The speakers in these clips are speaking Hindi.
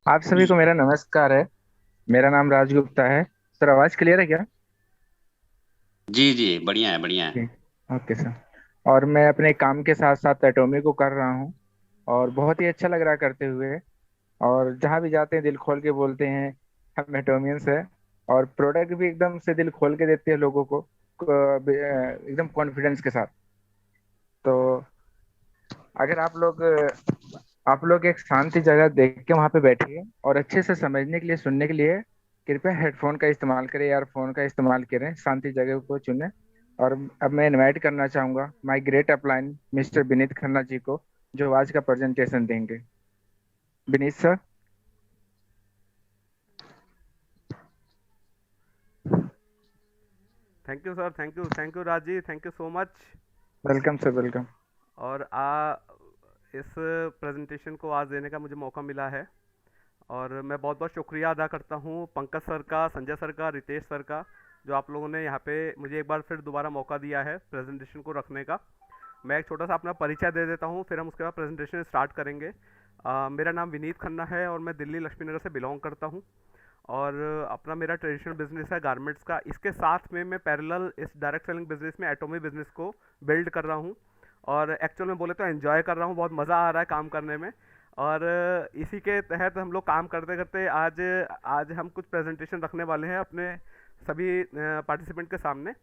आप सभी को मेरा नमस्कार है। मेरा नाम राज गुप्ता है। सर, आवाज क्लियर है क्या? जी जी, बढ़िया है बढ़िया है। जी। Okay sir. और मैं अपने काम के साथ साथ एटोमी को कर रहा हूँ। और बहुत ही अच्छा लग रहा है करते हुए। और जहाँ भी जाते हैं दिल खोल के बोलते हैं हम एटोमियंस है। और प्रोडक्ट भी एकदम से दिल खोल के देते हैं लोगों एकदम कॉन्फिडेंस के साथ। तो अगर आप लोग एक शांति जगह देख के वहां पे बैठिए और अच्छे से समझने के लिए सुनने के लिए कृपया हेडफोन का इस्तेमाल करें या फोन का इस्तेमाल करें, शांति जगह को चुनें। और अब मैं इनवाइट करना चाहूंगा my great upline mister Vineet Khanna ji को, जो आज का प्रेजेंटेशन देंगे। Vineet sir. Thank you sir, thank you Raj ji, thank you so much. Welcome sir, welcome. और इस प्रेजेंटेशन को आज देने का मुझे मौका मिला है। और मैं बहुत बहुत शुक्रिया अदा करता हूँ पंकज सर का, संजय सर का, रितेश सर का, जो आप लोगों ने यहाँ पे मुझे एक बार फिर दोबारा मौका दिया है प्रेजेंटेशन को रखने का। मैं एक छोटा सा अपना परिचय दे देता हूँ, फिर हम उसके बाद प्रेजेंटेशन स्टार्ट करेंगे। मेरा नाम विनीत खन्ना है और मैं दिल्ली लक्ष्मी नगर से बिलोंग करता हूँ। और अपना मेरा ट्रेडिशनल बिजनेस है गारमेंट्स का। इसके साथ में मैं पैरेलल इस डायरेक्ट सेलिंग बिजनेस में एटोमी बिजनेस को बिल्ड कर रहा हूँ। और एक्चुअल में बोले तो एंजॉय कर रहा हूँ, बहुत मज़ा आ रहा है काम करने में। और इसी के तहत हम लोग काम करते करते आज आज हम कुछ प्रेजेंटेशन रखने वाले हैं अपने सभी पार्टिसिपेंट के सामने।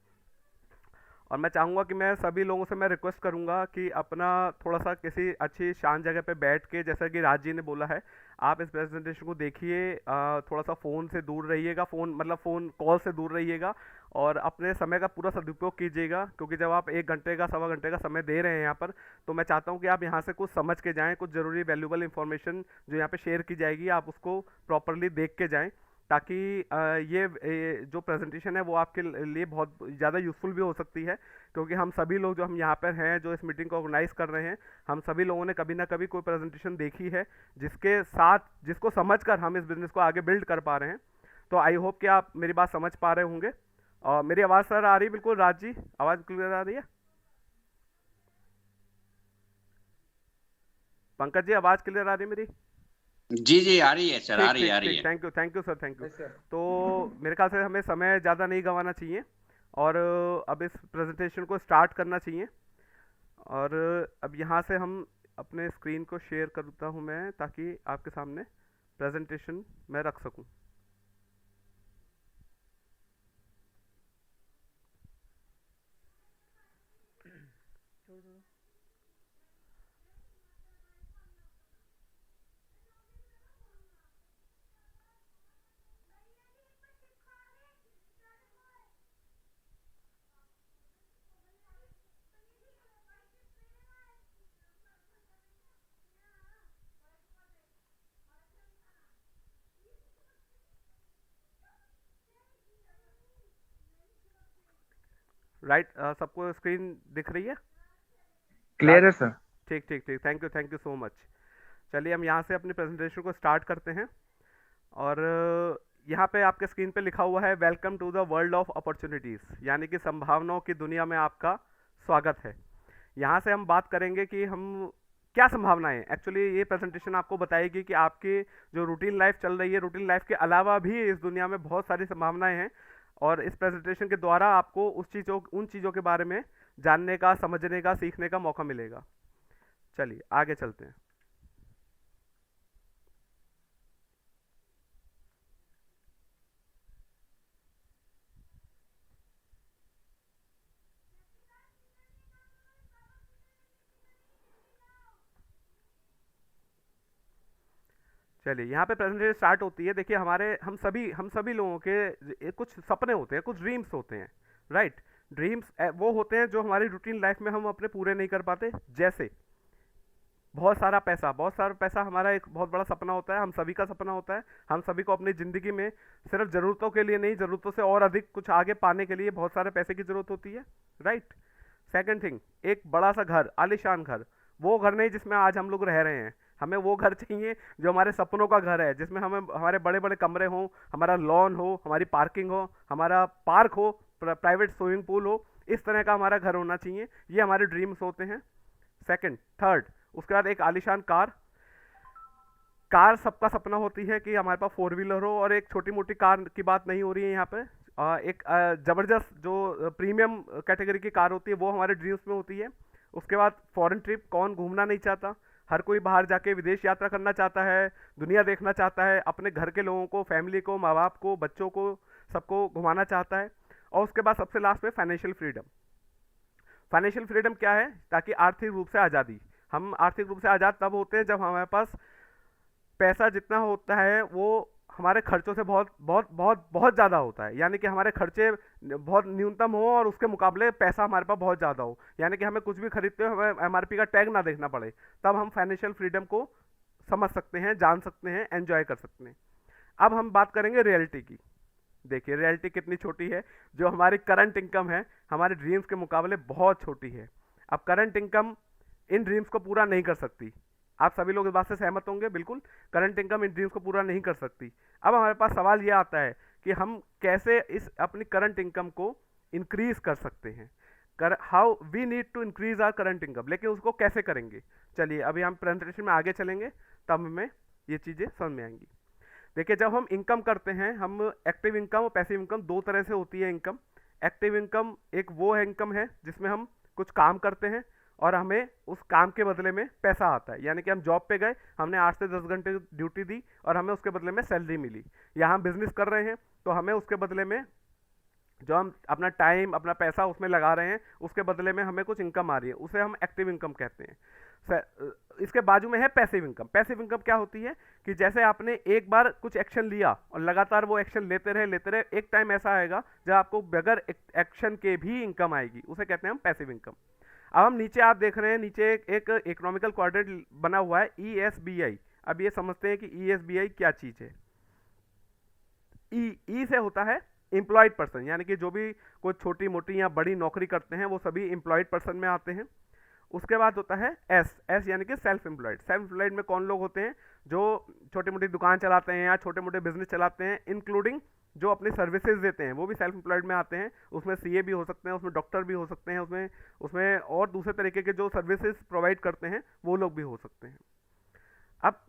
और मैं चाहूँगा कि मैं सभी लोगों से मैं रिक्वेस्ट करूँगा कि अपना थोड़ा सा किसी अच्छी शांत जगह पे बैठ के, जैसा कि राज जी ने बोला है, आप इस प्रेजेंटेशन को देखिए। थोड़ा सा फ़ोन से दूर रहिएगा, फ़ोन मतलब फ़ोन कॉल से दूर रहिएगा। और अपने समय का पूरा सदुपयोग कीजिएगा, क्योंकि जब आप 1 घंटे का, सवा घंटे का समय दे रहे हैं यहाँ पर, तो मैं चाहता हूँ कि आप यहाँ से कुछ समझ के जाएँ, कुछ ज़रूरी वैल्यूबल इंफॉर्मेशन जो यहाँ पे शेयर की जाएगी आप उसको प्रॉपरली देख के जाएँ। ताकि ये जो प्रेजेंटेशन है वो आपके लिए बहुत ज़्यादा यूज़फुल भी हो सकती है। क्योंकि हम सभी लोग जो हम यहाँ पर हैं, जो इस मीटिंग को ऑर्गेनाइज कर रहे हैं, हम सभी लोगों ने कभी ना कभी कोई प्रेजेंटेशन देखी है जिसके साथ, जिसको समझकर हम इस बिजनेस को आगे बिल्ड कर पा रहे हैं। तो आई होप कि आप मेरी बात समझ पा रहे होंगे। और मेरी आवाज़ सर आ रही है बिल्कुल राज जी? आवाज़ क्लियर आ रही है? पंकज जी, आवाज़ क्लियर आ रही है मेरी? जी जी, आ रही है सर, आ ठीक रही है ठीक आ रही ठीक, है। Thank you sir, thank you. Yes sir. तो मेरे ख्याल से हमें समय ज़्यादा नहीं गंवाना चाहिए। और अब इस प्रेजेंटेशन को स्टार्ट करना चाहिए। और अब यहाँ से हम अपने स्क्रीन को शेयर करता हूँ मैं, ताकि आपके सामने प्रेजेंटेशन मैं रख सकूँ। राइट, सबको स्क्रीन दिख रही है? क्लियर राज, है सर। ठीक ठीक ठीक, थैंक यू सो मच। चलिए हम यहाँ से अपनी प्रेजेंटेशन को स्टार्ट करते हैं। और यहाँ पे आपके स्क्रीन पे लिखा हुआ है, welcome to the world of opportunities, यानी कि संभावनाओं की दुनिया में आपका स्वागत है। यहाँ से हम बात करेंगे कि हम क्या संभावनाएं, एक्चुअली ये प्रेजेंटेशन आपको बताएगी कि आपकी जो रूटीन लाइफ चल रही है, रूटीन लाइफ के अलावा भी इस दुनिया में बहुत सारी संभावनाएं हैं। और इस प्रेजेंटेशन के द्वारा आपको उन चीज़ों के बारे में जानने का, समझने का, सीखने का मौका मिलेगा। चलिए आगे चलते हैं। चलिए यहाँ पे प्रेजेंटेशन स्टार्ट होती है। देखिए हम सभी लोगों के कुछ सपने होते हैं, कुछ ड्रीम्स होते हैं। राइट। ड्रीम्स वो होते हैं जो हमारी रूटीन लाइफ में हम अपने पूरे नहीं कर पाते। जैसे बहुत सारा पैसा हमारा एक बहुत बड़ा सपना होता है, हम सभी का सपना होता है। हम सभी को अपनी ज़िंदगी में सिर्फ ज़रूरतों के लिए नहीं, ज़रूरतों से और अधिक कुछ आगे पाने के लिए बहुत सारे पैसे की ज़रूरत होती है। राइट। सेकंड थिंग, एक बड़ा सा घर, आलीशान घर। वो घर नहीं जिसमें आज हम लोग रह रहे हैं। हमें वो घर चाहिए जो हमारे सपनों का घर है, जिसमें हमें हमारे बड़े बड़े कमरे हों, हमारा लॉन हो, हमारी पार्किंग हो, हमारा पार्क हो, प्राइवेट स्विमिंग पूल हो। इस तरह का हमारा घर होना चाहिए। ये हमारे ड्रीम्स होते हैं। सेकंड, थर्ड, उसके बाद एक आलीशान कार। कार सबका सपना होती है कि हमारे पास फोर व्हीलर हो, और एक छोटी मोटी कार की बात नहीं हो रही है यहाँ पे। एक ज़बरदस्त जो प्रीमियम कैटेगरी की कार होती है वो हमारे ड्रीम्स में होती है। उसके बाद फॉरेन ट्रिप, कौन घूमना नहीं चाहता, हर कोई बाहर जाके विदेश यात्रा करना चाहता है, दुनिया देखना चाहता है, अपने घर के लोगों को, फैमिली को, माँ बाप को, बच्चों को, सबको घुमाना चाहता है। और उसके बाद सबसे लास्ट में फाइनेंशियल फ्रीडम। फाइनेंशियल फ्रीडम क्या है? ताकि आर्थिक रूप से आज़ादी। हम आर्थिक रूप से आज़ाद तब होते हैं जब हमारे पास पैसा जितना होता है वो हमारे खर्चों से बहुत बहुत बहुत बहुत ज़्यादा होता है, यानी कि हमारे खर्चे बहुत न्यूनतम हो और उसके मुकाबले पैसा हमारे पास बहुत ज़्यादा हो, यानी कि हमें कुछ भी खरीदते हो हमें एमआरपी का टैग ना देखना पड़े। तब हम फाइनेंशियल फ्रीडम को समझ सकते हैं, जान सकते हैं, एंजॉय कर सकते हैं। अब हम बात करेंगे रियलिटी की। देखिए रियलिटी कितनी छोटी है, जो हमारी करंट इनकम है हमारे ड्रीम्स के मुकाबले बहुत छोटी है। अब करंट इनकम इन ड्रीम्स को पूरा नहीं कर सकती, आप सभी लोग इस बात से सहमत होंगे। बिल्कुल, करंट इनकम इन ड्रीम्स को पूरा नहीं कर सकती। अब हमारे पास सवाल ये आता है कि हम कैसे इस अपनी करंट इनकम को इंक्रीज कर सकते हैं। How we need to increase our current income, लेकिन उसको कैसे करेंगे? चलिए अभी हम प्रेजेंटेशन में आगे चलेंगे तब हमें ये चीज़ें समझ में आएंगी। देखिए जब हम इनकम करते हैं, हम एक्टिव इनकम और पैसिव इनकम दो तरह से होती है इनकम। एक्टिव इनकम एक वो है इनकम है जिसमें हम कुछ काम करते हैं और हमें उस काम के बदले में पैसा आता है, यानी कि हम जॉब पे गए, हमने 8 से 10 घंटे ड्यूटी दी और हमें उसके बदले में सैलरी मिली। या हम बिजनेस कर रहे हैं तो हमें उसके बदले में जो हम अपना टाइम अपना पैसा उसमें लगा रहे हैं उसके बदले में हमें कुछ इनकम आ रही है, उसे हम एक्टिव इनकम कहते हैं। इसके बाजू में है पैसिव इनकम। पैसिव इनकम क्या होती है कि जैसे आपने एक बार कुछ एक्शन लिया और लगातार वो एक्शन लेते रहे, एक टाइम ऐसा आएगा जब आपको बगैर एक्शन के भी इनकम आएगी, उसे कहते हैं हम पैसिव इनकम। अब हम नीचे आप देख रहे हैं, नीचे एक इकोनॉमिकल क्वाड्रेंट बना हुआ है ESBI। अब ये समझते हैं कि ESBI क्या चीज़ है। ई से होता है एम्प्लॉयड पर्सन, यानी कि जो भी कोई छोटी मोटी या बड़ी नौकरी करते हैं वो सभी एम्प्लॉयड पर्सन में आते हैं। उसके बाद होता है एस यानी कि सेल्फ एम्प्लॉयड। सेल्फ एम्प्लॉयड में कौन लोग होते हैं? जो छोटी मोटी दुकान चलाते हैं या छोटे मोटे बिजनेस चलाते हैं, इंक्लूडिंग जो अपनी सर्विसेज देते हैं वो भी सेल्फ एम्प्लॉयड में आते हैं। उसमें सीए भी हो सकते हैं, उसमें डॉक्टर भी हो सकते हैं, उसमें उसमें और दूसरे तरीके के जो सर्विसेज प्रोवाइड करते हैं वो लोग भी हो सकते हैं। अब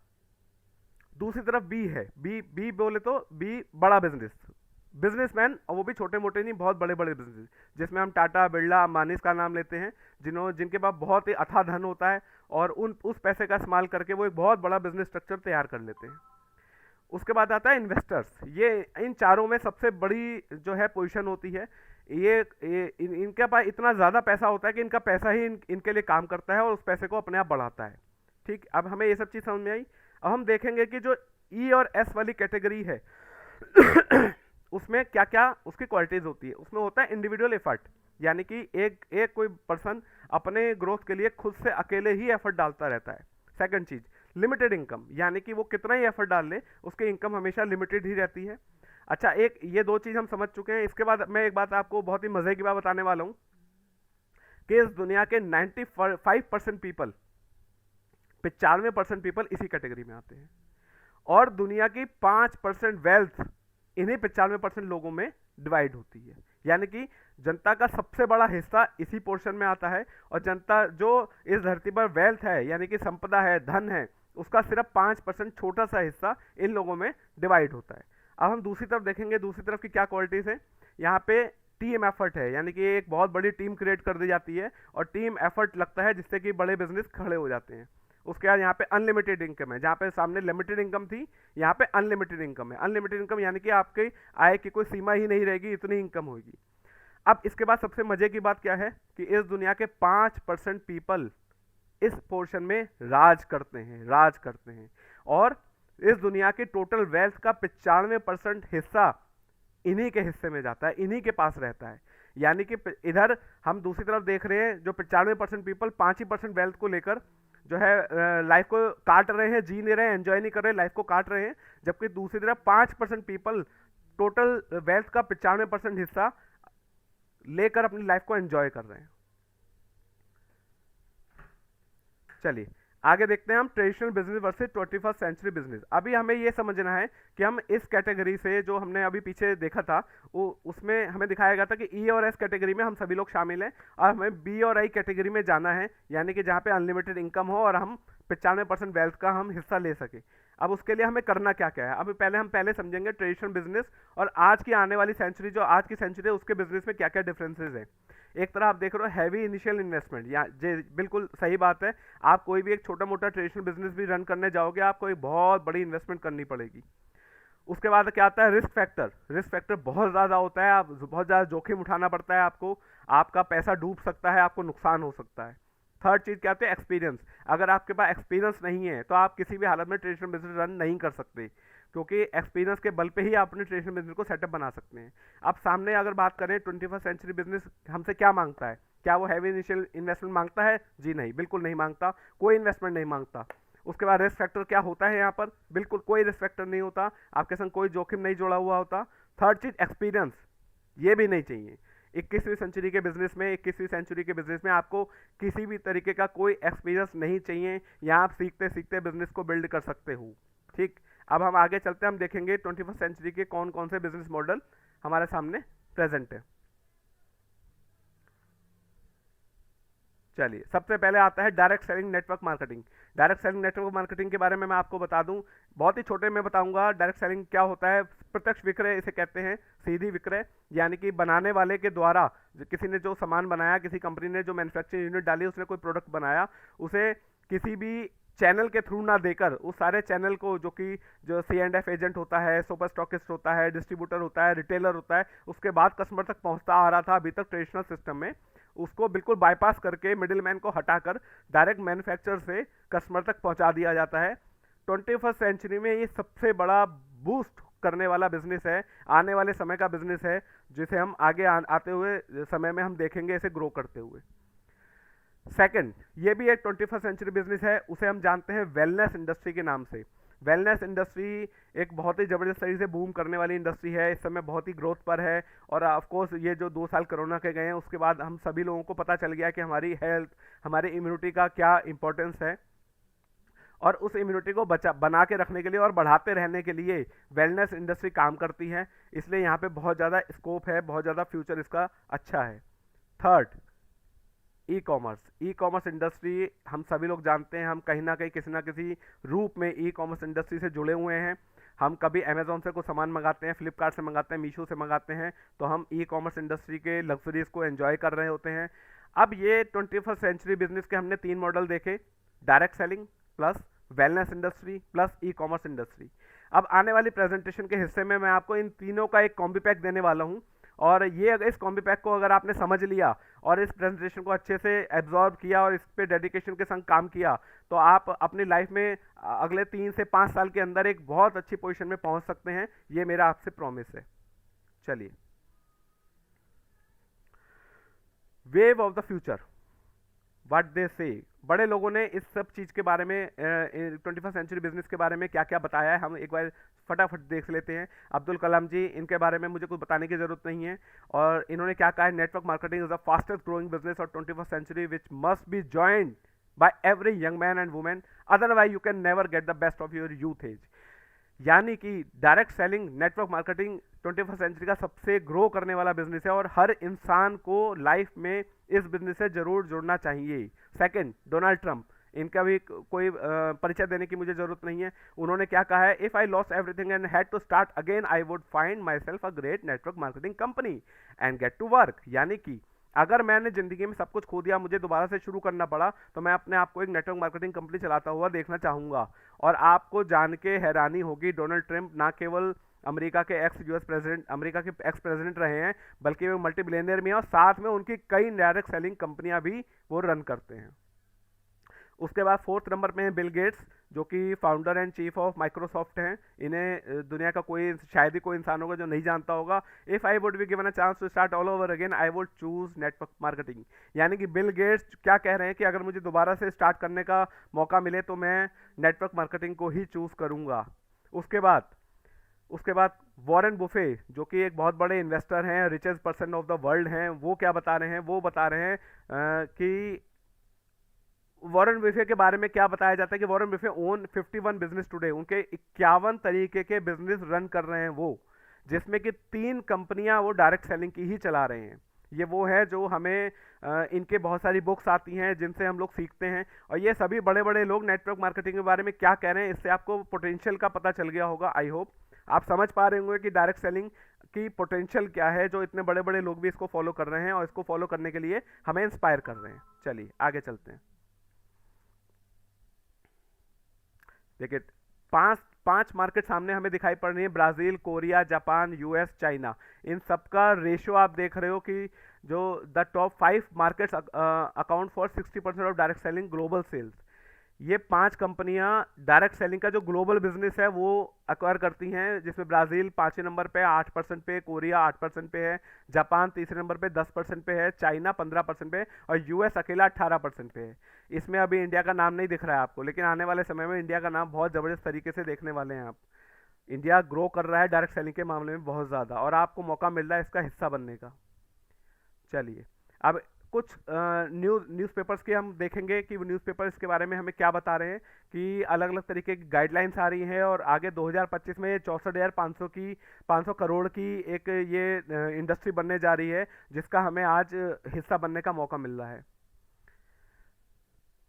दूसरी तरफ बी है, बी बोले तो बी बड़ा बिजनेसमैन, और वो भी छोटे मोटे नहीं, बहुत बड़े बड़े बिजनेस, जिसमें हम टाटा बिरला अंबानी का नाम लेते हैं, जिनके पास बहुत ही अथाह धन होता है और उस पैसे का इस्तेमाल करके वो एक बहुत बड़ा बिजनेस स्ट्रक्चर तैयार कर लेते हैं। उसके बाद आता है इन्वेस्टर्स। ये इन चारों में सबसे बड़ी जो है पोजीशन होती है। इनके पास इतना ज़्यादा पैसा होता है कि इनका पैसा ही इनके लिए काम करता है और उस पैसे को अपने आप बढ़ाता है। ठीक, अब हमें ये सब चीज़ समझ में आई। अब हम देखेंगे कि जो ई और एस वाली कैटेगरी है उसमें क्या क्या उसकी क्वालिटीज़ होती है। उसमें होता है इंडिविजुअल एफर्ट, यानी कि एक कोई पर्सन अपने ग्रोथ के लिए खुद से अकेले ही एफर्ट डालता रहता है। सेकंड चीज़ लिमिटेड इनकम, यानी कि वो कितना ही एफर्ट डाल ले उसकी इनकम हमेशा लिमिटेड ही रहती है। अच्छा, एक ये दो चीज़ हम समझ चुके हैं। इसके बाद मैं एक बात आपको बहुत ही मज़े की बात बताने वाला हूँ कि इस दुनिया के 95% पीपल, 95% पीपल इसी कैटेगरी में आते हैं, और दुनिया की 5% वेल्थ इन्हीं 95% लोगों में डिवाइड होती है। यानी कि जनता का सबसे बड़ा हिस्सा इसी पोर्शन में आता है, और जनता जो इस धरती पर वेल्थ है यानी कि संपदा है, धन है, उसका सिर्फ 5% छोटा सा हिस्सा इन लोगों में डिवाइड होता है। अब हम दूसरी तरफ देखेंगे, दूसरी तरफ की क्या क्वालिटीज़ है। यहाँ पे टीम एफर्ट है, यानी कि एक बहुत बड़ी टीम क्रिएट कर दी जाती है और टीम एफर्ट लगता है जिससे कि बड़े बिजनेस खड़े हो जाते हैं। उसके बाद यहाँ पे अनलिमिटेड इनकम है, जहाँ पे सामने लिमिटेड इनकम थी यहाँ पे अनलिमिटेड इनकम है। अनलिमिटेड इनकम यानी कि आपकी आय की कोई सीमा ही नहीं रहेगी, इतनी इनकम होगी। अब इसके बाद सबसे मजे की बात क्या है कि इस दुनिया के 5% पीपल इस पोर्शन में राज करते हैं, और इस दुनिया की टोटल वेल्थ का 95% हिस्सा इन्हीं के हिस्से में जाता है, इन्हीं के पास रहता है। यानी कि इधर हम दूसरी तरफ देख रहे हैं जो 95% पीपल 5% वेल्थ को लेकर जो है लाइफ को काट रहे हैं, जी नहीं रहे हैं, एंजॉय नहीं कर रहे हैं, लाइफ को काट रहे हैं, जबकि दूसरी तरफ 5% पीपल टोटल वेल्थ का 95% हिस्सा लेकर अपनी लाइफ को एंजॉय कर रहे हैं। चलिए आगे देखते हैं हम traditional business versus 21st century business. अभी हमें यह समझना है कि हम इस कैटेगरी से जो हमने अभी पीछे देखा था उसमें हमें दिखाया गया था कि ई और एस कैटेगरी में हम सभी लोग शामिल हैं, और हमें बी और आई कैटेगरी में जाना है, यानी कि जहाँ पे अनलिमिटेड इनकम हो और हम 95% वेल्थ का हम हिस्सा ले सके। अब उसके लिए हमें करना क्या क्या है, अब हम पहले समझेंगे ट्रेडिशनल बिजनेस और आज की आने वाली सेंचुरी, जो आज की सेंचुरी है उसके बिजनेस में क्या क्या डिफरेंसेस है। एक तरह आप देख रहे हो हैवी इनिशियल इन्वेस्टमेंट, या जे बिल्कुल सही बात है, आप कोई भी एक छोटा मोटा ट्रेडिशनल बिजनेस भी रन करने जाओगे आपको एक बहुत बड़ी इन्वेस्टमेंट करनी पड़ेगी। उसके बाद क्या आता है रिस्क फैक्टर, रिस्क फैक्टर बहुत ज़्यादा होता है, आप बहुत ज़्यादा जोखिम उठाना पड़ता है आपको, आपका पैसा डूब सकता है, आपको नुकसान हो सकता है। थर्ड चीज़ क्या आती है एक्सपीरियंस, अगर आपके पास एक्सपीरियंस नहीं है तो आप किसी भी हालत में ट्रेडिशनल बिजनेस रन नहीं कर सकते, क्योंकि एक्सपीरियंस के बल पे ही आप अपने ट्रेडिशनल बिजनेस को सेटअप बना सकते हैं। अब सामने अगर बात करें 21st सेंचुरी बिजनेस हमसे क्या मांगता है, क्या वो हैवी इनिशियल इन्वेस्टमेंट मांगता है? जी नहीं, बिल्कुल नहीं मांगता, कोई इन्वेस्टमेंट नहीं मांगता। उसके बाद रिस्क फैक्टर क्या होता है यहाँ पर, बिल्कुल कोई रिस्क फैक्टर नहीं होता, आपके संग कोई जोखिम नहीं जुड़ा हुआ होता। थर्ड चीज एक्सपीरियंस, ये भी नहीं चाहिए। 21वीं सेंचुरी के बिजनेस में, 21वीं सेंचुरी के बिजनेस में आपको किसी भी तरीके का कोई एक्सपीरियंस नहीं चाहिए, यहाँ आप सीखते सीखते बिजनेस को बिल्ड कर सकते हो। ठीक, अब हम आगे चलते हैं, हम देखेंगे 21st सेंचुरी के कौन कौन से बिजनेस मॉडल हमारे सामने प्रेजेंट है। चलिए, सबसे पहले आता है direct selling network marketing. Direct selling network marketing के बारे में मैं आपको बता दूं, बहुत ही छोटे में बताऊंगा। डायरेक्ट सेलिंग क्या होता है, प्रत्यक्ष विक्रय इसे कहते हैं, सीधी विक्रय, यानी कि बनाने वाले के द्वारा किसी ने जो सामान बनाया, किसी कंपनी ने जो मैन्युफैक्चरिंग यूनिट डाली, उसने कोई प्रोडक्ट बनाया, उसे किसी भी चैनल के थ्रू ना देकर उस सारे चैनल को, जो कि जो C&F एजेंट होता है, सुपर स्टॉकिस्ट होता है, डिस्ट्रीब्यूटर होता है, रिटेलर होता है, उसके बाद कस्टमर तक पहुंचता आ रहा था अभी तक ट्रेडिशनल सिस्टम में, उसको बिल्कुल बाईपास करके मिडिल मैन को हटाकर डायरेक्ट मैन्युफैक्चर से कस्टमर तक पहुंचा दिया जाता है। 21st सेंचुरी में ये सबसे बड़ा बूस्ट करने वाला बिजनेस है, आने वाले समय का बिजनेस है, जिसे हम आगे आते हुए समय में हम देखेंगे इसे ग्रो करते हुए। सेकंड, ये भी एक 21st सेंचुरी बिजनेस है, उसे हम जानते हैं वेलनेस इंडस्ट्री के नाम से। वेलनेस इंडस्ट्री एक बहुत ही ज़बरदस्त तरीके से बूम करने वाली इंडस्ट्री है, इस समय बहुत ही ग्रोथ पर है। और ऑफ कोर्स ये जो 2 साल कोरोना के गए हैं, उसके बाद हम सभी लोगों को पता चल गया कि हमारी हेल्थ, हमारी इम्यूनिटी का क्या इंपॉर्टेंस है, और उस इम्यूनिटी को बना के रखने के लिए और बढ़ाते रहने के लिए वेलनेस इंडस्ट्री काम करती है। इसलिए यहाँ पे बहुत ज़्यादा स्कोप है, बहुत ज़्यादा फ्यूचर इसका अच्छा है। Third, e commerce. E commerce industry हम सभी लोग जानते हैं, हम कहीं ना कहीं किसी ना किसी रूप में ई कॉमर्स इंडस्ट्री से जुड़े हुए हैं। हम कभी अमेजोन से कुछ सामान मंगाते हैं, फ्लिपकार्ट से मंगाते हैं, मीशो से मंगाते हैं, तो हम ई कॉमर्स इंडस्ट्री के लग्जरीज को एंजॉय कर रहे होते हैं। अब ये 21st सेंचुरी बिजनेस के हमने 3 मॉडल देखे, direct selling plus wellness industry plus e commerce industry. अब आने वाली प्रेजेंटेशन के हिस्से में मैं आपको इन तीनों का एक कॉम्बी पैक देने वाला हूँ, और ये इस कॉम्बी पैक को अगर आपने समझ लिया और इस प्रेजेंटेशन को अच्छे से एब्जॉर्ब किया और इस पे डेडिकेशन के संग काम किया, तो आप अपनी लाइफ में अगले 3 से 5 साल के अंदर एक बहुत अच्छी पोजीशन में पहुंच सकते हैं। ये मेरा आपसे प्रॉमिस है। चलिए, wave of the future, what they से। बड़े लोगों ने इस सब चीज़ के बारे में 21st सेंचुरी बिजनेस के बारे में क्या क्या बताया है, हम एक बार फटाफट देख लेते हैं। अब्दुल कलाम जी, इनके बारे में मुझे कुछ बताने की जरूरत नहीं है, और इन्होंने क्या कहा है, network marketing is the fastest growing business of 21st century which must be joined by every young man and women, otherwise you can never get the best of your youth age. यानी कि direct selling network marketing 21st century का सबसे ग्रो करने वाला बिजनेस है, और हर इंसान को लाइफ में इस बिजनेस से जरूर जुड़ना चाहिए। सेकंड, डोनाल्ड ट्रंप, इनका भी कोई परिचय देने की मुझे जरूरत नहीं है। उन्होंने क्या कहा है, if I lost everything and had to start again I would find myself a great network marketing company and get to work. यानी कि अगर मैंने जिंदगी में सब कुछ खो दिया, मुझे दोबारा से शुरू करना पड़ा, तो मैं अपने आप को एक नेटवर्क मार्केटिंग कंपनी चलाता हुआ देखना चाहूंगा। और आपको जान के हैरानी होगी, डोनाल्ड ट्रंप ना केवल अमेरिका के अमेरिका के एक्स प्रेसिडेंट रहे हैं, बल्कि वो मल्टी बिलियनियर भी हैं, और साथ में उनकी कई डायरेक्ट सेलिंग कंपनियां भी वो रन करते हैं। उसके बाद 4th नंबर पे हैं बिल गेट्स, जो कि founder and chief of Microsoft हैं। इन्हें दुनिया का कोई, शायद ही कोई इंसान होगा जो नहीं जानता होगा। If I would be given a chance to start all over again I would choose network marketing. यानी कि बिल गेट्स क्या कह रहे हैं कि अगर मुझे दोबारा से स्टार्ट करने का मौका मिले तो मैं नेटवर्क मार्केटिंग को ही चूज करूंगा। उसके बाद वॉरेन बुफे, जो कि एक बहुत बड़े इन्वेस्टर हैं, richest person of the world हैं, वो क्या बता रहे हैं, वो बता रहे हैं कि वॉरेन बफे के बारे में क्या बताया जाता है कि Warren Buffett own 51 business today, उनके 51 तरीके के बिजनेस रन कर रहे हैं वो, जिसमें कि 3 कंपनियां वो डायरेक्ट सेलिंग की ही चला रहे हैं। ये वो है जो हमें इनके बहुत सारी बुक्स आती हैं जिनसे हम लोग सीखते हैं, और ये सभी बड़े बड़े लोग नेटवर्क मार्केटिंग के बारे में क्या कह रहे हैं, इससे आपको पोटेंशियल का पता चल गया होगा। आई होप आप समझ पा रहे होंगे कि डायरेक्ट सेलिंग की पोटेंशियल क्या है, जो इतने बड़े बड़े लोग भी इसको फॉलो कर रहे हैं और इसको फॉलो करने के लिए हमें इंस्पायर कर रहे हैं। चलिए आगे चलते हैं। देखिए, पांच पांच मार्केट सामने हमें दिखाई पड़ रही है, Brazil, Korea, Japan, US, China. इन सबका रेशियो आप देख रहे हो कि जो the top 5 markets account for 60% of direct selling global sales. ये 5 कंपनियां डायरेक्ट सेलिंग का जो ग्लोबल बिजनेस है वो एक्वायर करती हैं, जिसमें ब्राज़ील 5वें नंबर पे 8% पे, कोरिया 8% पे है, जापान तीसरे नंबर पे 10% पे है, चाइना 15% पे और यूएस अकेला 18% पे है। इसमें अभी इंडिया का नाम नहीं दिख रहा है आपको, लेकिन आने वाले समय में इंडिया का नाम बहुत ज़बरदस्त तरीके से देखने वाले हैं आप। इंडिया ग्रो कर रहा है डायरेक्ट सेलिंग के मामले में बहुत ज़्यादा, और आपको मौका मिल रहा है इसका हिस्सा बनने का। चलिए अब कुछ न्यूज़पेपर्स के हम देखेंगे कि वो न्यूज़पेपर इसके बारे में हमें क्या बता रहे हैं, कि अलग अलग तरीके की गाइडलाइंस आ रही हैं और आगे 2025 में 64,500 करोड़ की एक ये इंडस्ट्री बनने जा रही है, जिसका हमें आज हिस्सा बनने का मौका मिल रहा है।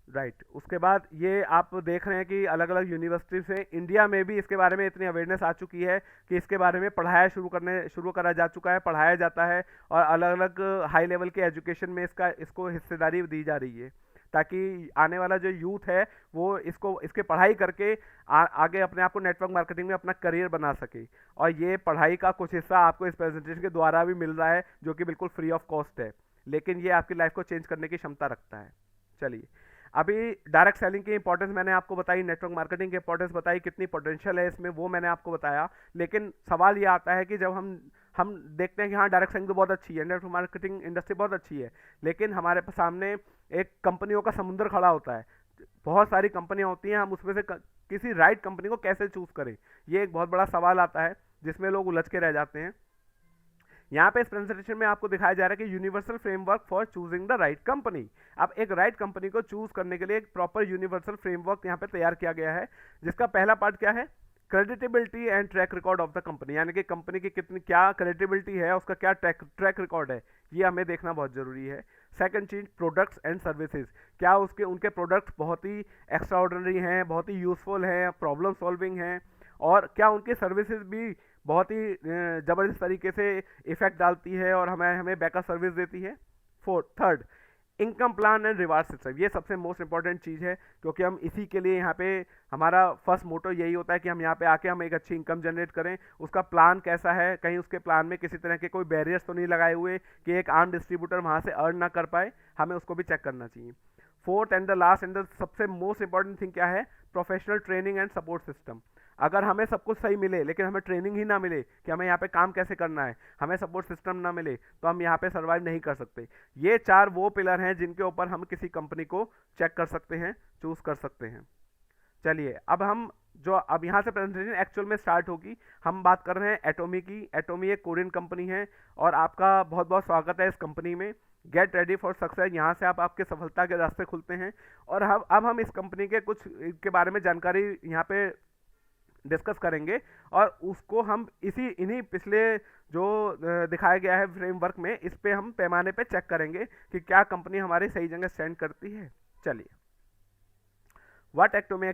राइट, उसके बाद ये आप देख रहे हैं कि अलग अलग यूनिवर्सिटी से इंडिया में भी इसके बारे में इतनी अवेयरनेस आ चुकी है कि इसके बारे में शुरू करा जा चुका है, पढ़ाया जाता है, और अलग अलग हाई लेवल के एजुकेशन में इसको हिस्सेदारी दी जा रही है, ताकि आने वाला जो यूथ है वो इसके पढ़ाई करके आगे अपने आप को नेटवर्क मार्केटिंग में अपना करियर बना सके। और ये पढ़ाई का कुछ हिस्सा आपको इस प्रेजेंटेशन के द्वारा भी मिल रहा है, जो कि बिल्कुल फ्री ऑफ कॉस्ट है, लेकिन ये आपकी लाइफ को चेंज करने की क्षमता रखता है। चलिए, अभी डायरेक्ट सेलिंग की इंपॉर्टेंस मैंने आपको बताई, नेटवर्क मार्केटिंग की इंपॉर्टेंस बताई, कितनी पोटेंशियल है इसमें वो मैंने आपको बताया। लेकिन सवाल ये आता है कि जब हम देखते हैं कि हाँ डायरेक्ट सेलिंग तो बहुत अच्छी है, नेटवर्क मार्केटिंग इंडस्ट्री बहुत अच्छी है, लेकिन हमारे सामने एक कंपनियों का समुद्र खड़ा होता है, बहुत सारी कंपनियां होती हैं, हम उसमें से किसी राइट कंपनी को कैसे चूज करें, ये एक बहुत बड़ा सवाल आता है जिसमें लोग उलझ के रह जाते हैं। यहाँ पे इस प्रेजेंटेशन में आपको दिखाया जा रहा है कि universal framework for choosing the right company. अब एक राइट कंपनी को चूज करने के लिए एक प्रॉपर यूनिवर्सल फ्रेमवर्क यहाँ पे तैयार किया गया है, जिसका पहला पार्ट क्या है, creditability and track record of the company, यानी कि कंपनी की कितनी क्या क्रेडिबिलिटी है, उसका क्या ट्रैक रिकॉर्ड है, ये हमें देखना बहुत जरूरी है। सेकंड चीज, प्रोडक्ट्स एंड सर्विसेज, क्या उनके प्रोडक्ट्स बहुत ही एक्स्ट्रा ऑर्डिनरी हैं, बहुत ही यूजफुल हैं, प्रॉब्लम सॉल्विंग हैं, और क्या उनकी सर्विसेज भी बहुत ही ज़बरदस्त तरीके से इफेक्ट डालती है और हमें बैकअप सर्विस देती है। Third, income plan and reward system, ये सबसे मोस्ट इंपॉर्टेंट चीज़ है, क्योंकि हम इसी के लिए यहाँ पे हमारा फर्स्ट मोटो यही होता है कि हम यहाँ पे आके हम एक अच्छी इनकम जनरेट करें। उसका प्लान कैसा है, कहीं उसके प्लान में किसी तरह के कोई बैरियर्स तो नहीं लगाए हुए कि एक आम डिस्ट्रीब्यूटर वहाँ से अर्न ना कर पाए, हमें उसको भी चेक करना चाहिए। Fourth and the last and the सबसे मोस्ट इंपॉर्टेंट थिंग क्या है, professional training and support system. अगर हमें सब कुछ सही मिले लेकिन हमें ट्रेनिंग ही ना मिले कि हमें यहाँ पे काम कैसे करना है, हमें सपोर्ट सिस्टम ना मिले, तो हम यहाँ पे सर्वाइव नहीं कर सकते। ये 4 वो पिलर हैं जिनके ऊपर हम किसी कंपनी को चेक कर सकते हैं, चूज कर सकते हैं। चलिए अब यहाँ से प्रेजेंटेशन एक्चुअल में स्टार्ट होगी। हम बात कर रहे हैं एटोमी की। एटोमी एक कोरियन कंपनी है और आपका बहुत बहुत स्वागत है इस कंपनी में। गेट रेडी फॉर सक्सेस, यहाँ से आपके सफलता के रास्ते खुलते हैं। और अब हम इस कंपनी के कुछ के बारे में जानकारी यहाँ पे डिस्कस करेंगे, और उसको हम इन्हीं पिछले जो दिखाया गया है फ्रेमवर्क में, इस पे हम पैमाने पे चेक करेंगे कि क्या कंपनी हमारी सही जगह स्टैंड करती है। चलिए, व्हाट एटोमी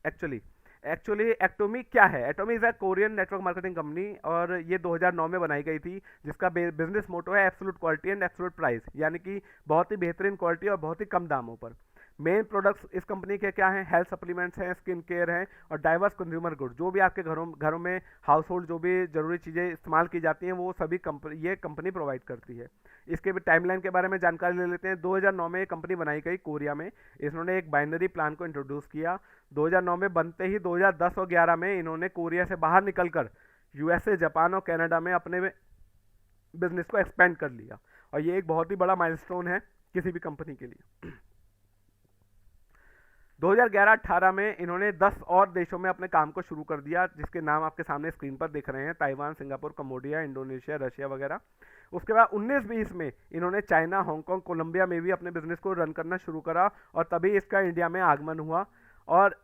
एक्चुअली एटोमी क्या है। Atomy is a Korean network marketing company, और ये 2009 में बनाई गई थी, जिसका बिजनेस मोटो है absolute quality and absolute price, यानी कि बहुत ही बेहतरीन क्वालिटी और बहुत ही कम दामों पर। मेन प्रोडक्ट्स इस कंपनी के क्या हैं, हेल्थ सप्लीमेंट्स हैं, स्किन केयर हैं, और डाइवर्स कंज्यूमर गुड, जो भी आपके घरों में हाउस होल्ड जो भी जरूरी चीज़ें इस्तेमाल की जाती हैं वो सभी ये कंपनी प्रोवाइड करती है। इसके भी टाइमलाइन के बारे में जानकारी ले लेते हैं। 2009 में ये कंपनी बनाई गई कोरिया में। इन्होंने एक बाइनरी प्लान को इंट्रोड्यूस किया 2009 में। बनते ही 2010 और 11 में इन्होंने कोरिया से बाहर निकलकर यूएसए, जापान और कनाडा में अपने बिजनेस को एक्सपेंड कर लिया, और ये एक बहुत ही बड़ा माइलस्टोन है किसी भी कंपनी के लिए। 2011-18 में इन्होंने 10 और देशों में अपने काम को शुरू कर दिया, जिसके नाम आपके सामने स्क्रीन पर दिख रहे हैं, Taiwan, Singapore, Cambodia, Indonesia, Russia वगैरह। उसके बाद 19-20 में इन्होंने चाइना, हांगकांग, कोलंबिया में भी अपने बिजनेस को रन करना शुरू करा, और तभी इसका इंडिया में आगमन हुआ। और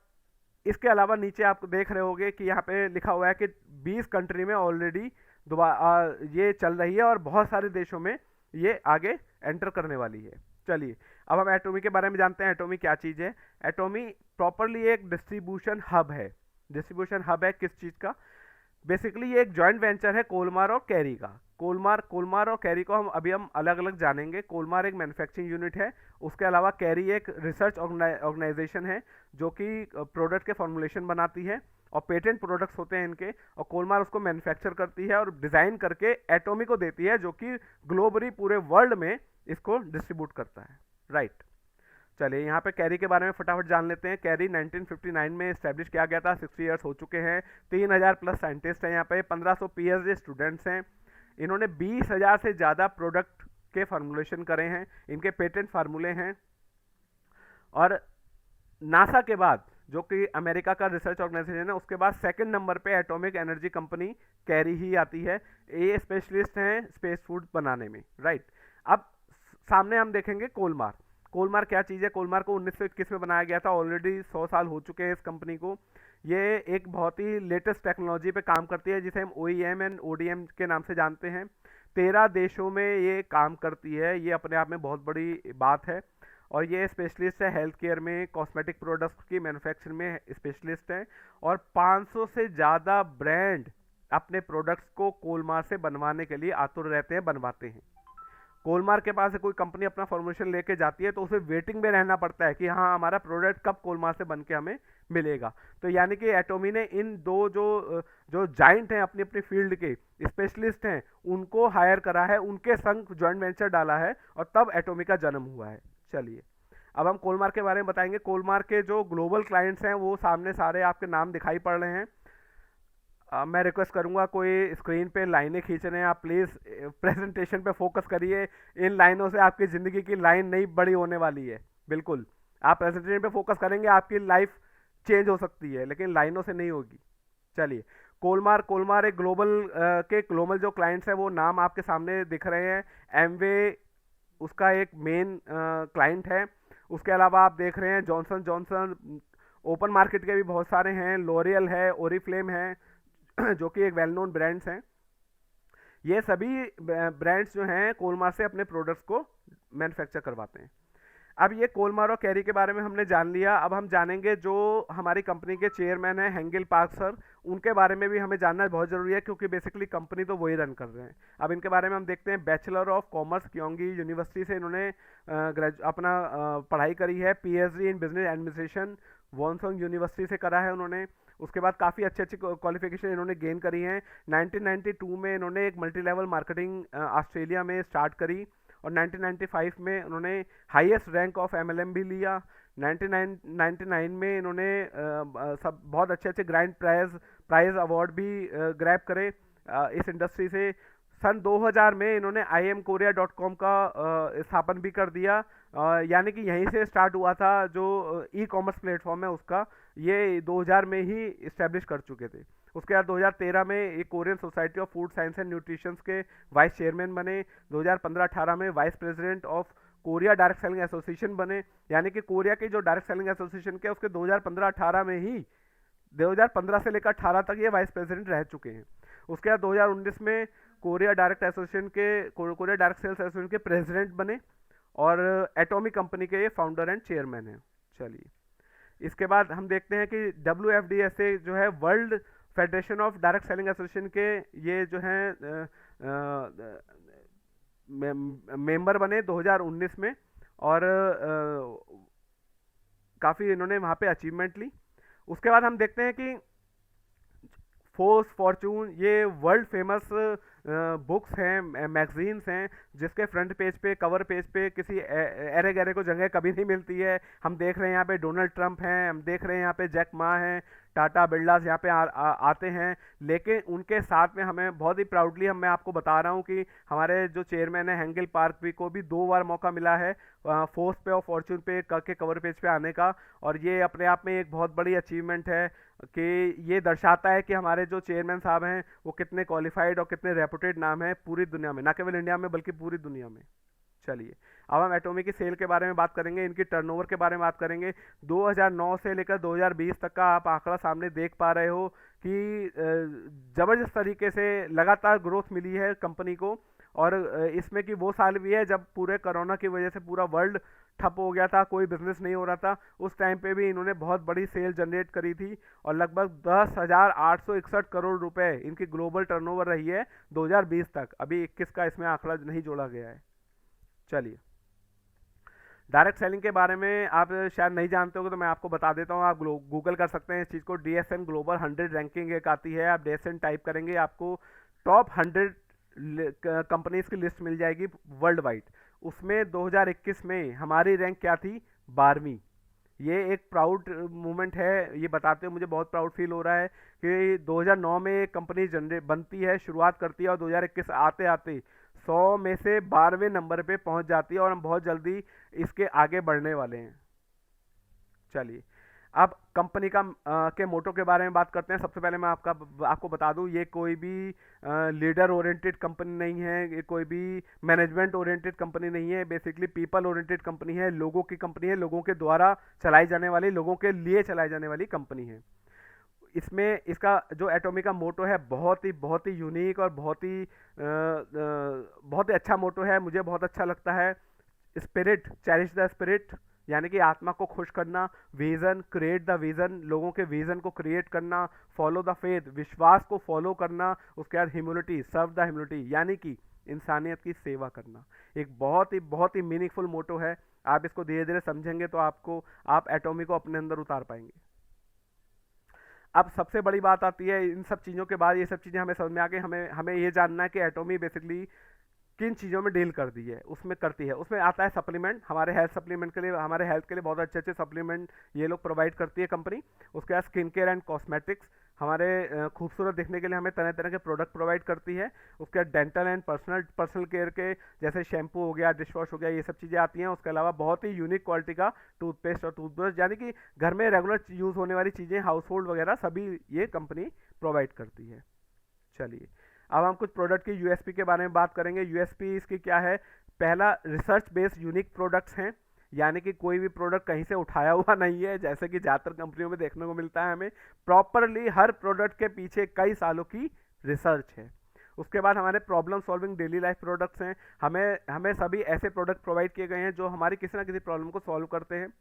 इसके अलावा नीचे आप देख रहे होंगे कि यहाँ पे लिखा हुआ है कि 20 कंट्री में ऑलरेडी ये चल रही है और बहुत सारे देशों में ये आगे एंटर करने वाली है। चलिए, अब हम एटॉमी के बारे में जानते हैं। एटॉमी क्या चीज़ है? एटॉमी प्रॉपरली एक डिस्ट्रीब्यूशन हब है। डिस्ट्रीब्यूशन हब है किस चीज़ का? बेसिकली ये एक जॉइंट वेंचर है कोलमार और कैरी का। कोलमार और कैरी को हम अलग अलग जानेंगे। कोलमार एक मैन्युफैक्चरिंग यूनिट है, उसके अलावा कैरी एक रिसर्च ऑर्गेनाइजेशन है जो कि प्रोडक्ट के फॉर्मुलेशन बनाती है और पेटेंट प्रोडक्ट्स होते हैं इनके, और कोलमार उसको मैन्युफैक्चर करती है और डिज़ाइन करके एटॉमी को देती है जो कि ग्लोबली पूरे वर्ल्ड में इसको डिस्ट्रीब्यूट करता है। राइट। चलिए, यहाँ पे कैरी के बारे में फटाफट जान लेते हैं। कैरी 1959 में इस्टेब्लिश किया गया था। 60 ईयर्स हो चुके हैं। 3000 प्लस साइंटिस्ट हैं यहाँ पे, 1500 पीएचडी स्टूडेंट्स हैं। इन्होंने 20,000 से ज़्यादा प्रोडक्ट के फार्मूलेशन करे हैं, इनके पेटेंट फार्मूले हैं। और नासा के बाद, जो कि अमेरिका का रिसर्च ऑर्गेनाइजेशन है, उसके बाद सेकंड नंबर पे एटॉमिक एनर्जी कंपनी कैरी ही आती है। ये स्पेशलिस्ट हैं स्पेस फूड बनाने में। राइट। अब सामने हम देखेंगे कोलमार। कोलमार क्या चीज़ है? कोलमार को 1921 में बनाया गया था। ऑलरेडी 100 साल हो चुके हैं इस कंपनी को। ये एक बहुत ही लेटेस्ट टेक्नोलॉजी पे काम करती है जिसे हम OEM एंड ODM के नाम से जानते हैं। 13 देशों में ये काम करती है। ये अपने आप में बहुत बड़ी बात है। और ये स्पेशलिस्ट है हेल्थ केयर में, कॉस्मेटिक प्रोडक्ट्स की मैन्युफैक्चरिंग में स्पेशलिस्ट है। और 500 से ज़्यादा ब्रांड अपने प्रोडक्ट्स को कोलमार से बनवाने के लिए आतुर रहते हैं, बनवाते हैं। कोलमार के पास से कोई कंपनी अपना फॉर्मुलेशन लेके जाती है तो उसे वेटिंग में रहना पड़ता है कि हाँ, हमारा प्रोडक्ट कब कोलमार से बन के हमें मिलेगा। तो यानी कि एटॉमी ने इन दो जो जाइंट हैं, अपनी अपनी फील्ड के स्पेशलिस्ट हैं, उनको हायर करा है, उनके संग जॉइंट वेंचर डाला है और तब एटॉमी का जन्म हुआ है। चलिए, अब हम कोलमार के बारे में बताएंगे। कोलमार के जो ग्लोबल क्लाइंट्स हैं वो सामने सारे आपके नाम दिखाई पड़ रहे हैं। मैं रिक्वेस्ट करूंगा, कोई स्क्रीन पे लाइनें खींच रहे हैं, आप प्लीज़ प्रेजेंटेशन पे फोकस करिए। इन लाइनों से आपकी ज़िंदगी की लाइन नहीं बड़ी होने वाली है। बिल्कुल, आप प्रेजेंटेशन पे फोकस करेंगे, आपकी लाइफ चेंज हो सकती है, लेकिन लाइनों से नहीं होगी। चलिए, कोलमार एक ग्लोबल जो क्लाइंट्स हैं वो नाम आपके सामने दिख रहे हैं। एमवे उसका एक मेन क्लाइंट है। उसके अलावा आप देख रहे हैं जॉनसन जॉनसन, ओपन मार्केट के भी बहुत सारे हैं। लॉरियल है, ओरिफ्लेम है जो कि एक वेल नोन ब्रांड्स हैं। ये सभी ब्रांड्स जो हैं कोलमार से अपने प्रोडक्ट्स को मैन्युफैक्चर करवाते हैं। अब ये कोलमार और कैरी के बारे में हमने जान लिया। अब हम जानेंगे जो हमारी कंपनी के चेयरमैन हैं हेंगेल पार्क सर, उनके बारे में भी हमें जानना बहुत ज़रूरी है क्योंकि बेसिकली कंपनी तो वही रन कर रहे हैं। अब इनके बारे में हम देखते हैं। Bachelor of commerce Kyung Hee university से इन्होंने अपना पढ़ाई करी है। PhD in business administration Woosong university से करा है उन्होंने। उसके बाद काफ़ी अच्छी अच्छी क्वालिफिकेशन इन्होंने गेन करी हैं। 1992 में इन्होंने एक मल्टी लेवल मार्केटिंग ऑस्ट्रेलिया में स्टार्ट करी और 1995 में उन्होंने हाईएस्ट रैंक ऑफ MLM भी लिया। 1999 में इन्होंने सब बहुत अच्छे अच्छे ग्रैंड प्राइज अवार्ड भी ग्रैब करे इस इंडस्ट्री से। सन 2000 में इन्होंने imkorea.com का स्थापन भी कर दिया। यानी कि यहीं से स्टार्ट हुआ था जो ई-कॉमर्स प्लेटफॉर्म है उसका, ये 2000 में ही इस्टेब्लिश कर चुके थे। उसके बाद 2013 में एक Korean society of food science and nutrition के वाइस चेयरमैन बने। 2015-18 में vice president of Korea direct selling association बने। यानी कि कोरिया की जो डायरेक्ट सेलिंग एसोसिएशन के उसके 2015-18 में ही 2015 से लेकर 18 तक ये वाइस प्रेसिडेंट रह चुके हैं। उसके बाद 2019 में कोरिया डायरेक्ट सेल्स एसोसिएशन के प्रेसिडेंट बने और एटॉमिक कंपनी के ये फाउंडर एंड चेयरमैन हैं। चलिए, इसके बाद हम देखते हैं कि WFDSA जो है world federation of direct selling association के ये जो हैं मेंबर बने 2019 में और काफ़ी इन्होंने वहाँ पे अचीवमेंट ली। उसके बाद हम देखते हैं कि फोर्स फॉर्चून ये वर्ल्ड फेमस बुक्स हैं, मैगजीन्स हैं, जिसके फ्रंट पेज पे, कवर पेज पे किसी एरे गैरे को जगह कभी नहीं मिलती है। हम देख रहे हैं यहाँ पे डोनाल्ड ट्रंप हैं, हम देख रहे हैं यहाँ पे जैक मा हैं, टाटा बिरलास यहाँ पे आते हैं। लेकिन उनके साथ में हमें बहुत ही प्राउडली मैं आपको बता रहा हूँ कि हमारे जो चेयरमैन है हेंगेल पार्क भी को भी 2 बार मौका मिला है फोर्स पे और फॉर्चून पे के कवर पेज पे आने का। और ये अपने आप में एक बहुत बड़ी अचीवमेंट है कि ये दर्शाता है कि हमारे जो चेयरमैन साहब हैं वो कितने क्वालिफाइड और कितने रेपुटेड नाम है पूरी दुनिया में, ना केवल इंडिया में बल्कि पूरी दुनिया में। चलिए, अब हम एटॉमी की सेल के बारे में बात करेंगे, इनकी टर्नओवर के बारे में बात करेंगे। 2009 से लेकर 2020 तक का आप आंकड़ा सामने देख पा रहे हो कि ज़बरदस्त तरीके से लगातार ग्रोथ मिली है कंपनी को। और इसमें कि वो साल भी है जब पूरे कोरोना की वजह से पूरा वर्ल्ड ठप हो गया था, कोई बिजनेस नहीं हो रहा था। उस टाइम पे भी इन्होंने बहुत बड़ी सेल जनरेट करी थी और लगभग 10,861 करोड़ रुपए इनकी ग्लोबल टर्नओवर रही है 2020 तक। अभी 21 का इसमें आंकड़ा नहीं जोड़ा गया है। चलिए, डायरेक्ट सेलिंग के बारे में आप शायद नहीं जानते होगे तो मैं आपको बता देता हूँ। आप गूगल कर सकते हैं इस चीज़ को। डीएसएन ग्लोबल 100 रैंकिंग एक आती है, आप डीएसएन टाइप करेंगे आपको टॉप 100 कंपनीज की लिस्ट मिल जाएगी वर्ल्ड वाइड। उसमें 2021 में हमारी रैंक क्या थी? 12वीं। ये एक प्राउड मोमेंट है, ये बताते हुए मुझे बहुत प्राउड फील हो रहा है कि 2009 में एक कंपनी जनरेट बनती है, शुरुआत करती है और 2021 आते आते 100 में से 12वें नंबर पे पहुंच जाती है और हम बहुत जल्दी इसके आगे बढ़ने वाले हैं। चलिए, अब कंपनी का के मोटो के बारे में बात करते हैं। सबसे पहले मैं आपको बता दूं, ये कोई भी लीडर ओरिएंटेड कंपनी नहीं है, ये कोई भी मैनेजमेंट ओरिएंटेड कंपनी नहीं है। बेसिकली पीपल ओरिएंटेड कंपनी है, लोगों की कंपनी है, लोगों के द्वारा चलाई जाने वाली, लोगों के लिए चलाई जाने वाली कंपनी है। इसमें इसका जो एटॉमी का मोटो है बहुत ही यूनिक और बहुत ही अच्छा मोटो है, मुझे बहुत अच्छा लगता है। स्पिरिट, चेरिश द स्पिरिट, यानी कि आत्मा को खुश करना। विजन, क्रिएट द विजन, लोगों के विजन को क्रिएट करना। फॉलो द फेथ, विश्वास को फॉलो करना। उसके बाद ह्यूमिलिटी, सर्व द ह्यूमिलिटी, यानी कि इंसानियत की सेवा करना। एक बहुत ही मीनिंगफुल मोटो है। आप इसको धीरे धीरे समझेंगे तो आप एटॉमी को अपने अंदर उतार पाएंगे। अब सबसे बड़ी बात आती है इन सब चीज़ों के बाद, ये सब चीज़ें हमें समझ में आ गई। हमें ये जानना है कि एटॉमी बेसिकली किन चीज़ों में डील करती है, उसमें करती है। उसमें आता है सप्लीमेंट, हमारे हेल्थ सप्लीमेंट के लिए, हमारे हेल्थ के लिए बहुत अच्छे सप्लीमेंट ये लोग प्रोवाइड करती है कंपनी। उसके बाद स्किन केयर एंड कॉस्मेटिक्स, हमारे खूबसूरत दिखने के लिए हमें तरह तरह के प्रोडक्ट प्रोवाइड करती है। उसके बाद डेंटल एंड पर्सनल केयर के, जैसे शैम्पू हो गया, डिश वॉश हो गया, ये सब चीज़ें आती हैं। उसके अलावा बहुत ही यूनिक क्वालिटी का टूथपेस्ट और टूथब्रश, यानी कि घर में रेगुलर यूज़ होने वाली चीज़ें, हाउस होल्ड वगैरह सभी ये कंपनी प्रोवाइड करती है। चलिए, अब हम कुछ प्रोडक्ट की यूएसपी के बारे में बात करेंगे। यूएसपी इसकी क्या है? पहला, रिसर्च बेस्ड यूनिक प्रोडक्ट्स हैं, यानी कि कोई भी प्रोडक्ट कहीं से उठाया हुआ नहीं है, जैसे कि ज़्यादातर कंपनियों में देखने को मिलता है। हमें प्रॉपरली हर प्रोडक्ट के पीछे कई सालों की रिसर्च है। उसके बाद हमारे problem solving daily life products हैं। हमें सभी ऐसे प्रोडक्ट प्रोवाइड किए गए हैं जो हमारी किसी ना किसी प्रॉब्लम को सॉल्व करते हैं।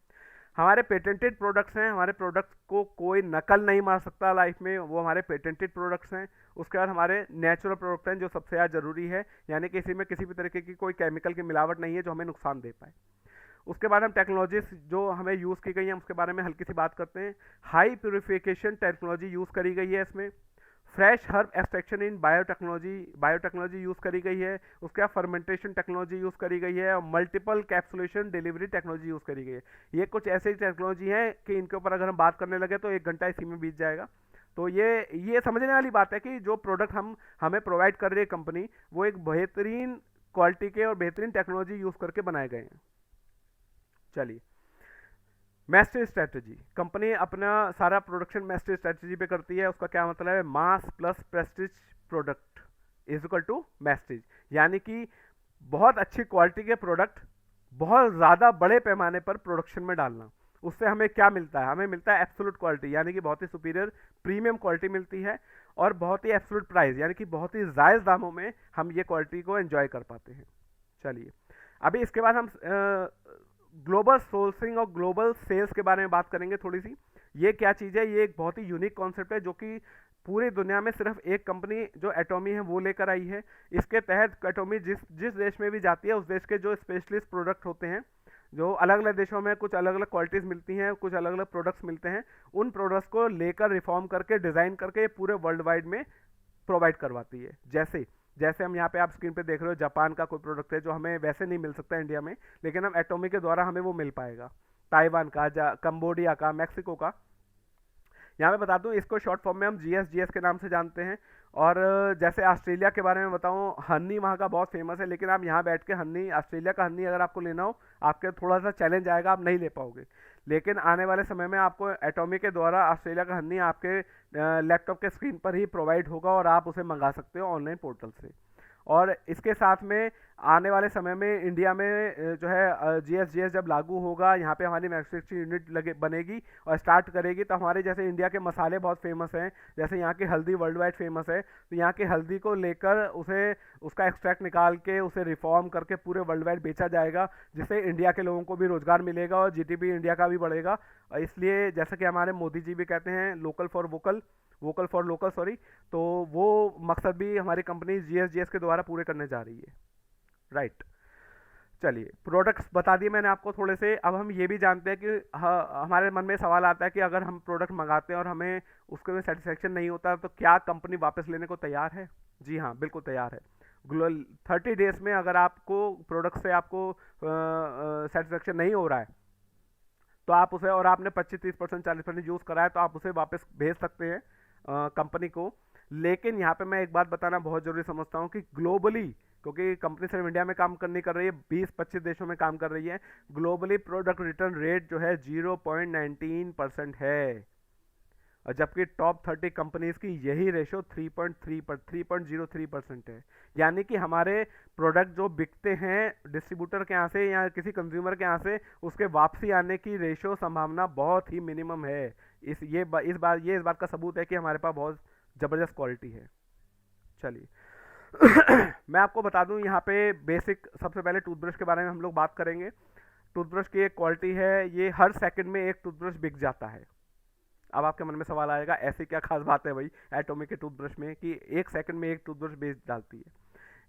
हमारे पेटेंटेड प्रोडक्ट्स हैं, हमारे प्रोडक्ट्स को कोई नकल नहीं मार सकता लाइफ में, वो हमारे पेटेंटेड प्रोडक्ट्स हैं। उसके बाद हमारे नेचुरल प्रोडक्ट हैं जो सबसे ज़्यादा ज़रूरी है, यानी कि इसी में किसी भी तरीके की कोई केमिकल की मिलावट नहीं है जो हमें नुकसान दे पाए। उसके बाद हम टेक्नोलॉजीज जो हमें यूज़ की गई हैं उसके बारे में हल्की सी बात करते हैं। हाई प्यूरिफिकेशन टेक्नोलॉजी यूज़ करी गई है इसमें। फ्रेश हर्ब एक्सट्रैक्शन इन बायोटेक्नोलॉजी यूज़ करी गई है। उसके बाद फर्मेंटेशन टेक्नोलॉजी यूज़ करी गई है और multiple capsulation delivery technology use करी गई है। ये कुछ ऐसी टेक्नोलॉजी है कि इनके ऊपर अगर हम बात करने लगे तो 1 घंटा इसी में बीत जाएगा। तो ये समझने वाली बात है कि जो प्रोडक्ट हमें प्रोवाइड कर रही है कंपनी, वो एक बेहतरीन क्वालिटी के और बेहतरीन टेक्नोलॉजी यूज़ करके बनाए गए हैं। चलिए, मैस्टर स्ट्रेटजी, कंपनी अपना सारा प्रोडक्शन मैस्टर स्ट्रेटजी पे करती है। उसका क्या मतलब है? Mass plus prestige product is equal to masstige, यानी कि बहुत अच्छी क्वालिटी के प्रोडक्ट बहुत ज़्यादा बड़े पैमाने पर प्रोडक्शन में डालना। उससे हमें क्या मिलता है? हमें मिलता है एब्सोल्यूट क्वालिटी, यानी कि बहुत ही सुपीरियर प्रीमियम क्वालिटी मिलती है और बहुत ही एब्सोल्यूट प्राइस, यानी कि बहुत ही जायज़ दामों में हम ये क्वालिटी को एंजॉय कर पाते हैं। चलिए, अभी इसके बाद हम ग्लोबल सोर्सिंग और ग्लोबल सेल्स के बारे में बात करेंगे थोड़ी सी। ये क्या चीज़ है? ये एक बहुत ही यूनिक कॉन्सेप्ट है जो कि पूरी दुनिया में सिर्फ एक कंपनी जो एटॉमी है वो लेकर आई है। इसके तहत एटॉमी जिस देश में भी जाती है उस देश के जो स्पेशलिस्ट प्रोडक्ट होते हैं, जो अलग अलग देशों में कुछ अलग अलग क्वालिटीज़ मिलती हैं, कुछ अलग अलग प्रोडक्ट्स मिलते हैं, उन प्रोडक्ट्स को लेकर रिफॉर्म करके डिज़ाइन करके पूरे वर्ल्ड वाइड में प्रोवाइड करवाती है। जैसे हम यहाँ पे आप स्क्रीन पे देख रहे हो, जापान का कोई प्रोडक्ट है जो हमें वैसे नहीं मिल सकता इंडिया में, लेकिन हम एटॉमी के द्वारा हमें वो मिल पाएगा। ताइवान का, कंबोडिया का, मैक्सिको का। यहाँ पे बता दूँ, इसको शॉर्ट फॉर्म में हम GS के नाम से जानते हैं। और जैसे ऑस्ट्रेलिया के बारे में बताऊँ, हनी वहाँ का बहुत फेमस है, लेकिन आप यहाँ बैठ के ऑस्ट्रेलिया का हनी अगर आपको लेना हो, आपके थोड़ा सा चैलेंज आएगा, आप नहीं ले पाओगे। लेकिन आने वाले समय में आपको एटॉमी के द्वारा ऑस्ट्रेलिया का हनी आपके लैपटॉप के स्क्रीन पर ही प्रोवाइड होगा और आप उसे मंगा सकते हो ऑनलाइन पोर्टल से। और इसके साथ में आने वाले समय में इंडिया में जो है जीएसजीएस जब लागू होगा, यहाँ पे हमारी मैन्युफैक्चरिंग यूनिट लगे बनेगी और स्टार्ट करेगी, तो हमारे जैसे इंडिया के मसाले बहुत फेमस हैं, जैसे यहाँ की हल्दी वर्ल्ड वाइड फेमस है, तो यहाँ की हल्दी को लेकर उसे उसका एक्सट्रैक्ट निकाल के उसे रिफॉर्म करके पूरे वर्ल्ड वाइड बेचा जाएगा, जिससे इंडिया के लोगों को भी रोजगार मिलेगा और जीडीपी इंडिया का भी बढ़ेगा। और इसलिए जैसा कि हमारे मोदी जी भी कहते हैं local for vocal, vocal for local, sorry, तो वो मकसद भी हमारी कंपनी जीएसजीएस के द्वारा पूरे करने जा रही है। राइट, चलिए प्रोडक्ट्स बता दिए मैंने आपको थोड़े से। अब हम ये भी जानते हैं कि हमारे मन में सवाल आता है कि अगर हम प्रोडक्ट मंगाते हैं और हमें उसके में सेटिस्फेक्शन नहीं होता तो क्या कंपनी वापस लेने को तैयार है? जी हाँ, बिल्कुल तैयार है। 30 डेज में अगर आपको प्रोडक्ट से आपको सेटिस्फेक्शन नहीं हो रहा है तो आप उसे, और आपने 25-30%, 40% यूज़ करा है, तो आप उसे वापस भेज सकते हैं कंपनी को। लेकिन यहाँ पे मैं एक बात बताना बहुत ज़रूरी समझता हूँ कि ग्लोबली, क्योंकि कंपनी सिर्फ इंडिया में काम नहीं कर रही है, 20-25 देशों में काम कर रही है, ग्लोबली प्रोडक्ट रिटर्न रेट जो है 0.19% है, और जबकि टॉप 30 कंपनीज की यही रेशो 3.03% है। यानी कि हमारे प्रोडक्ट जो बिकते हैं डिस्ट्रीब्यूटर के यहाँ से या किसी कंज्यूमर के यहाँ से, उसके वापसी आने की रेशो संभावना बहुत ही मिनिमम है। इस बात का सबूत है कि हमारे पास बहुत ज़बरदस्त क्वालिटी है। चलिए मैं आपको बता दूं यहाँ पे बेसिक, सबसे पहले टूथब्रश के बारे में हम लोग बात करेंगे। टूथब्रश की एक क्वालिटी है, ये हर सेकंड में एक टूथब्रश बिक जाता है। अब आपके मन में सवाल आएगा ऐसी क्या खास बात है भाई एटॉमिक के टूथब्रश में कि एक सेकंड में एक टूथब्रश बेच डालती है।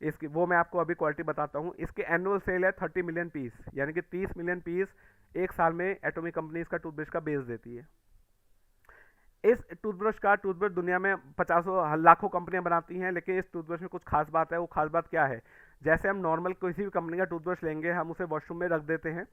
इसकी वो मैं आपको अभी क्वालिटी बताता हूँ। इसके एनुअल सेल है 30 मिलियन पीस, यानी कि 30 मिलियन पीस एक साल में एटॉमिक कंपनी इसका टूथब्रश का बेच देती है। इस टूथब्रश दुनिया में 50 लाखों कंपनियां बनाती हैं, लेकिन इस टूथब्रश में कुछ खास बात है। वो खास बात क्या है? जैसे हम नॉर्मल किसी भी कंपनी का टूथब्रश लेंगे, हम उसे वॉशरूम में रख देते हैं,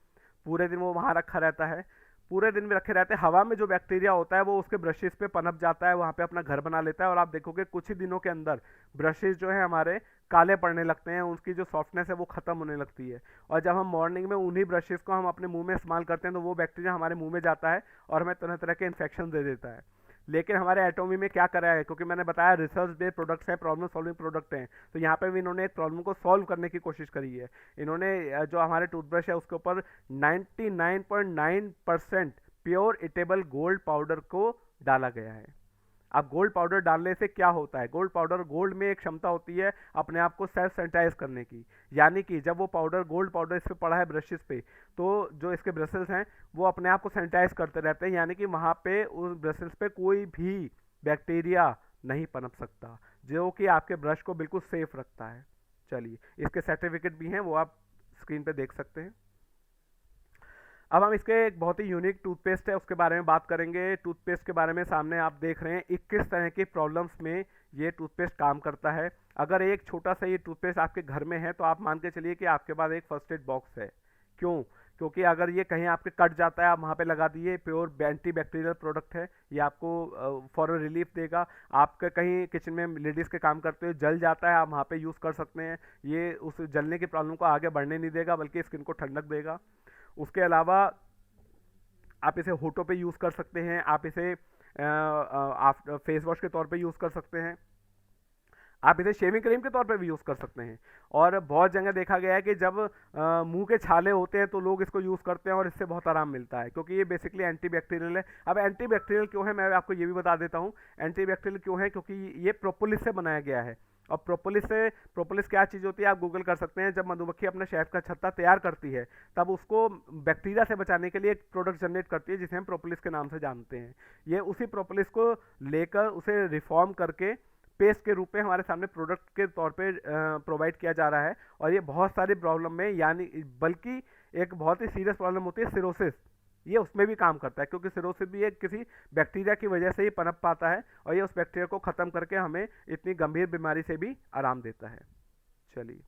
पूरे दिन वो वहाँ रखा रहता है, पूरे दिन में रखे रहते हैं, हवा में जो बैक्टीरिया होता है वो उसके ब्रशेस पे पनप जाता है, वहाँ पे अपना घर बना लेता है, और आप देखोगे कुछ ही दिनों के अंदर ब्रशेस जो है हमारे काले पड़ने लगते हैं, उनकी जो सॉफ्टनेस है वो खत्म होने लगती है। और जब हम मॉर्निंग में उन्हीं ब्रशेस को हम अपने मुंह में इस्तेमाल करते हैं तो वो बैक्टीरिया हमारे मुंह में जाता है और हमें तरह तरह के इन्फेक्शन दे देता है। लेकिन हमारे एटॉमी में क्या करा है, क्योंकि मैंने बताया रिसर्च बेस्ड प्रोडक्ट्स हैं, प्रॉब्लम सॉल्विंग प्रोडक्ट हैं, तो यहाँ पे भी इन्होंने एक प्रॉब्लम को सॉल्व करने की कोशिश करी है। इन्होंने जो हमारे टूथब्रश है उसके ऊपर 99.9% प्योर इटेबल गोल्ड पाउडर को डाला गया है। अब गोल्ड पाउडर डालने से क्या होता है? गोल्ड में एक क्षमता होती है अपने आप को सेल्फ सैनिटाइज करने की, यानी कि जब वो गोल्ड पाउडर इस पे पड़ा है ब्रशेस पे, तो जो इसके ब्रशेस हैं वो अपने आप को सैनिटाइज करते रहते हैं, यानी कि वहाँ पे उस ब्रशेस पे कोई भी बैक्टीरिया नहीं पनप सकता, जो कि आपके ब्रश को बिल्कुल सेफ रखता है। चलिए, इसके सर्टिफिकेट भी हैं, वो आप स्क्रीन पे देख सकते हैं। अब हम इसके एक बहुत ही यूनिक टूथपेस्ट है उसके बारे में बात करेंगे। टूथपेस्ट के बारे में सामने आप देख रहे हैं 21 तरह की प्रॉब्लम्स में ये टूथपेस्ट काम करता है। अगर एक छोटा सा ये टूथपेस्ट आपके घर में है तो आप मान के चलिए कि आपके पास एक फर्स्ट एड बॉक्स है। क्यों? क्योंकि अगर ये कहीं आपके कट जाता है, आप वहाँ पे लगा दिए, प्योर एंटी बैक्टीरियल प्रोडक्ट है, ये आपको फॉर रिलीफ देगा। आपके कहीं किचन में लेडीज़ के काम करते हुए जल जाता है, आप वहाँ पे यूज़ कर सकते हैं, ये उस जलने की प्रॉब्लम को आगे बढ़ने नहीं देगा बल्कि स्किन को ठंडक देगा। उसके अलावा आप इसे होठों पे यूज़ कर सकते हैं, आप इसे फेस वॉश के तौर पे यूज़ कर सकते हैं, आप इसे शेविंग क्रीम के तौर पे भी यूज़ कर सकते हैं। और बहुत जगह देखा गया है कि जब मुंह के छाले होते हैं तो लोग इसको यूज़ करते हैं और इससे बहुत आराम मिलता है, क्योंकि ये बेसिकली एंटीबैक्टीरियल है। अब एंटीबैक्टीरियल क्यों है मैं आपको ये भी बता देता हूँ। एंटीबैक्टीरियल क्यों है? क्योंकि ये प्रोपोलिस से बनाया गया है। और प्रोपोलिस क्या चीज़ होती है आप गूगल कर सकते हैं। जब मधुमक्खी अपना शहद का छत्ता तैयार करती है तब उसको बैक्टीरिया से बचाने के लिए एक प्रोडक्ट जनरेट करती है जिसे हम प्रोपोलिस के नाम से जानते हैं। ये उसी प्रोपोलिस को लेकर उसे रिफॉर्म करके पेस्ट के रूप में हमारे सामने प्रोडक्ट के तौर पे प्रोवाइड किया जा रहा है। और ये बहुत सारी प्रॉब्लम में, यानी बल्कि एक बहुत ही सीरियस प्रॉब्लम होती है सिरोसिस, ये उसमें भी काम करता है, क्योंकि सिरोसिस भी एक किसी बैक्टीरिया की वजह से ही पनप पाता है और ये उस बैक्टीरिया को ख़त्म करके हमें इतनी गंभीर बीमारी से भी आराम देता है। चलिए,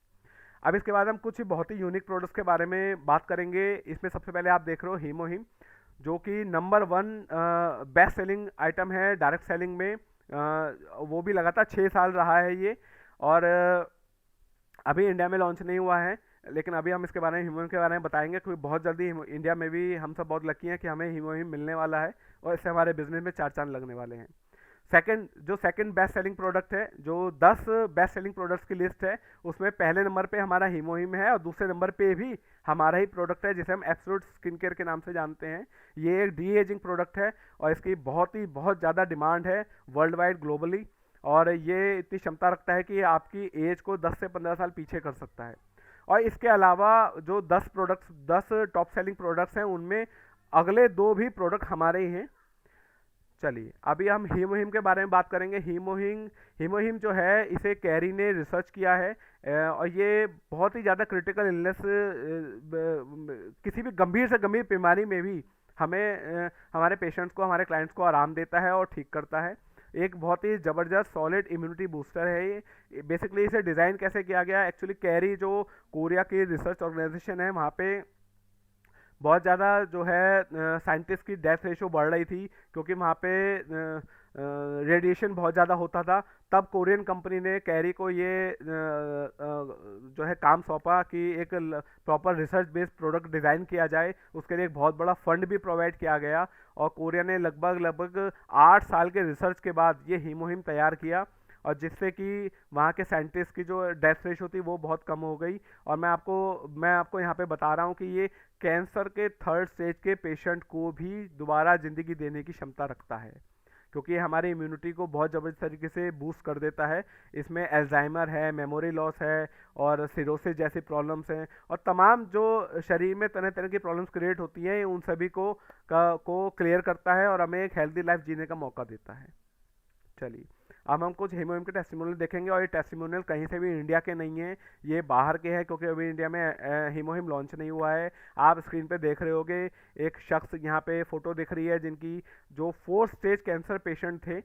अब इसके बाद हम कुछ बहुत ही यूनिक प्रोडक्ट्स के बारे में बात करेंगे। इसमें सबसे पहले आप देख रहे हो हीमोहिम, जो कि नंबर 1 बेस्ट सेलिंग आइटम है डायरेक्ट सेलिंग में। वो भी लगातार 6 साल रहा है ये, और अभी इंडिया में लॉन्च नहीं हुआ है, लेकिन अभी हम इसके बारे में हीमोहिम के बारे में बताएंगे, क्योंकि बहुत जल्दी इंडिया में भी हम सब बहुत लकी हैं कि हमें हीमोहिम मिलने वाला है और इससे हमारे बिजनेस में 4 चांद लगने वाले हैं। जो सेकंड बेस्ट सेलिंग प्रोडक्ट है, जो 10 बेस्ट सेलिंग प्रोडक्ट्स की लिस्ट है, उसमें पहले नंबर पे हमारा हीमोहिम है और दूसरे नंबर पे भी हमारा ही प्रोडक्ट है जिसे हम एब्सोल्यूट स्किन केयर के नाम से जानते हैं। ये एक डी एजिंग प्रोडक्ट है और इसकी बहुत ज़्यादा डिमांड है वर्ल्ड वाइड ग्लोबली, और ये इतनी क्षमता रखता है कि ये आपकी एज को 10 से 15 साल पीछे कर सकता है। और इसके अलावा जो 10 टॉप सेलिंग प्रोडक्ट्स हैं उनमें अगले 2 भी प्रोडक्ट हमारे ही हैं। चलिए अभी हम हीमोहिम के बारे में बात करेंगे। हीमोहिम जो है इसे कैरी ने रिसर्च किया है, और ये बहुत ही ज़्यादा क्रिटिकल इलनेस, किसी भी गंभीर से गंभीर बीमारी में भी हमें हमारे पेशेंट्स को, हमारे क्लाइंट्स को आराम देता है और ठीक करता है। एक बहुत ही ज़बरदस्त सॉलिड इम्यूनिटी बूस्टर है ये। बेसिकली इसे डिज़ाइन कैसे किया गया, एक्चुअली कैरी जो कोरिया की रिसर्च ऑर्गेनाइजेशन है, वहाँ पे बहुत ज़्यादा जो है साइंटिस्ट की डेथ रेशो बढ़ रही थी, क्योंकि वहाँ पे रेडिएशन बहुत ज़्यादा होता था। तब कोरियन कंपनी ने कैरी को ये जो है काम सौंपा कि एक proper research based product design किया जाए। उसके लिए एक बहुत बड़ा फंड भी प्रोवाइड किया गया, और कोरिया ने लगभग 8 साल के रिसर्च के बाद ये हीमोहिम तैयार किया, और जिससे कि वहाँ के साइंटिस्ट की जो डेथ रेशो थी वो बहुत कम हो गई। और मैं आपको यहाँ पे बता रहा हूँ कि ये कैंसर के 3rd स्टेज के पेशेंट को भी दोबारा ज़िंदगी देने की क्षमता रखता है, क्योंकि ये हमारी इम्यूनिटी को बहुत ज़बरदस्त तरीके से बूस्ट कर देता है। इसमें अल्जाइमर है, मेमोरी लॉस है, और सिरोसिस जैसी प्रॉब्लम्स हैं, और तमाम जो शरीर में तरह तरह की प्रॉब्लम्स क्रिएट होती हैं, उन सभी को क्लियर करता है और हमें एक हेल्दी लाइफ जीने का मौका देता है। चलिए अब हम कुछ हीमोहिम के टेस्टिमोनियल देखेंगे, और ये टेस्टिमोनियल कहीं से भी इंडिया के नहीं है, ये बाहर के हैं, क्योंकि अभी इंडिया में हीमोहिम लॉन्च नहीं हुआ है। आप स्क्रीन पे देख रहे होगे एक शख्स, यहाँ पे फोटो दिख रही है, जिनकी जो 4th स्टेज कैंसर पेशेंट थे,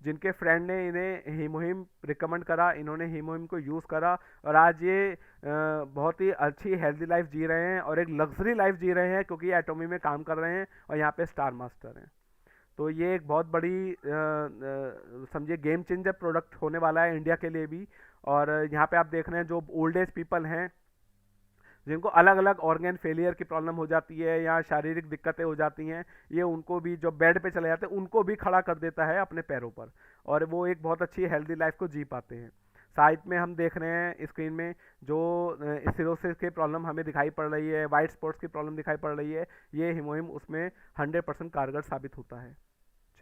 जिनके फ्रेंड ने इन्हें हीमोहिम रिकमेंड करा, इन्होंने हीमोहिम को यूज़ करा, और आज ये बहुत ही अच्छी हेल्दी लाइफ जी रहे हैं और एक लग्जरी लाइफ जी रहे हैं, क्योंकि ये एटोमी में काम कर रहे हैं और यहाँ पे स्टार मास्टर हैं। तो ये एक बहुत बड़ी समझिए गेम चेंजर प्रोडक्ट होने वाला है इंडिया के लिए भी। और यहाँ पे आप देख रहे हैं जो ओल्ड एज पीपल हैं, जिनको अलग अलग ऑर्गन फेलियर की प्रॉब्लम हो जाती है या शारीरिक दिक्कतें हो जाती हैं, ये उनको भी, जो बेड पे चले जाते हैं, उनको भी खड़ा कर देता है अपने पैरों पर, और वो एक बहुत अच्छी हेल्दी लाइफ को जी पाते हैं। साइड में हम देख रहे हैं स्क्रीन में जो सिरोसिस की प्रॉब्लम हमें दिखाई पड़ रही है, वाइट स्पॉट्स की प्रॉब्लम दिखाई पड़ रही है, ये हीमोहिम उसमें 100% कारगर साबित होता है।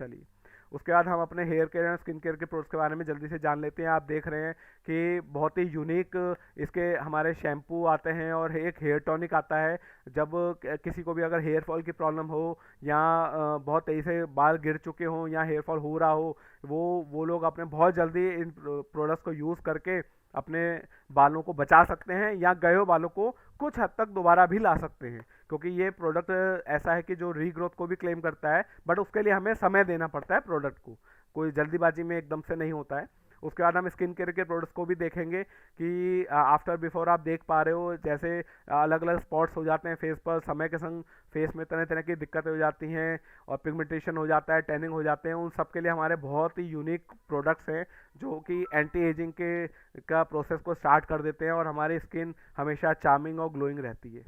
चलिए उसके बाद हम अपने hair care and skin care के प्रोडक्ट्स के बारे में जल्दी से जान लेते हैं। आप देख रहे हैं कि बहुत ही यूनिक इसके हमारे शैम्पू आते हैं और एक हेयर टॉनिक आता है। जब किसी को भी अगर हेयर फॉल की प्रॉब्लम हो या बहुत तेज़ी से बाल गिर चुके हों या हेयर फॉल हो रहा हो, वो लोग अपने बहुत जल्दी इन प्रोडक्ट्स को यूज़ करके अपने बालों को बचा सकते हैं या गए हुए बालों को कुछ हद तक दोबारा भी ला सकते हैं, क्योंकि ये प्रोडक्ट ऐसा है कि जो रीग्रोथ को भी क्लेम करता है, बट उसके लिए हमें समय देना पड़ता है प्रोडक्ट को, कोई जल्दीबाजी में एकदम से नहीं होता है। उसके बाद हम स्किन केयर के प्रोडक्ट्स को भी देखेंगे कि आफ्टर बिफोर आप देख पा रहे हो, जैसे अलग अलग स्पॉट्स हो जाते हैं फेस पर, समय के संग फेस में तरह तरह की दिक्कतें हो जाती हैं और पिगमेंटेशन हो जाता है, टैनिंग हो जाते हैं। उन सब के लिए हमारे बहुत ही यूनिक प्रोडक्ट्स हैं जो कि एंटी एजिंग का प्रोसेस को स्टार्ट कर देते हैं और हमारी स्किन हमेशा चार्मिंग और ग्लोइंग रहती है।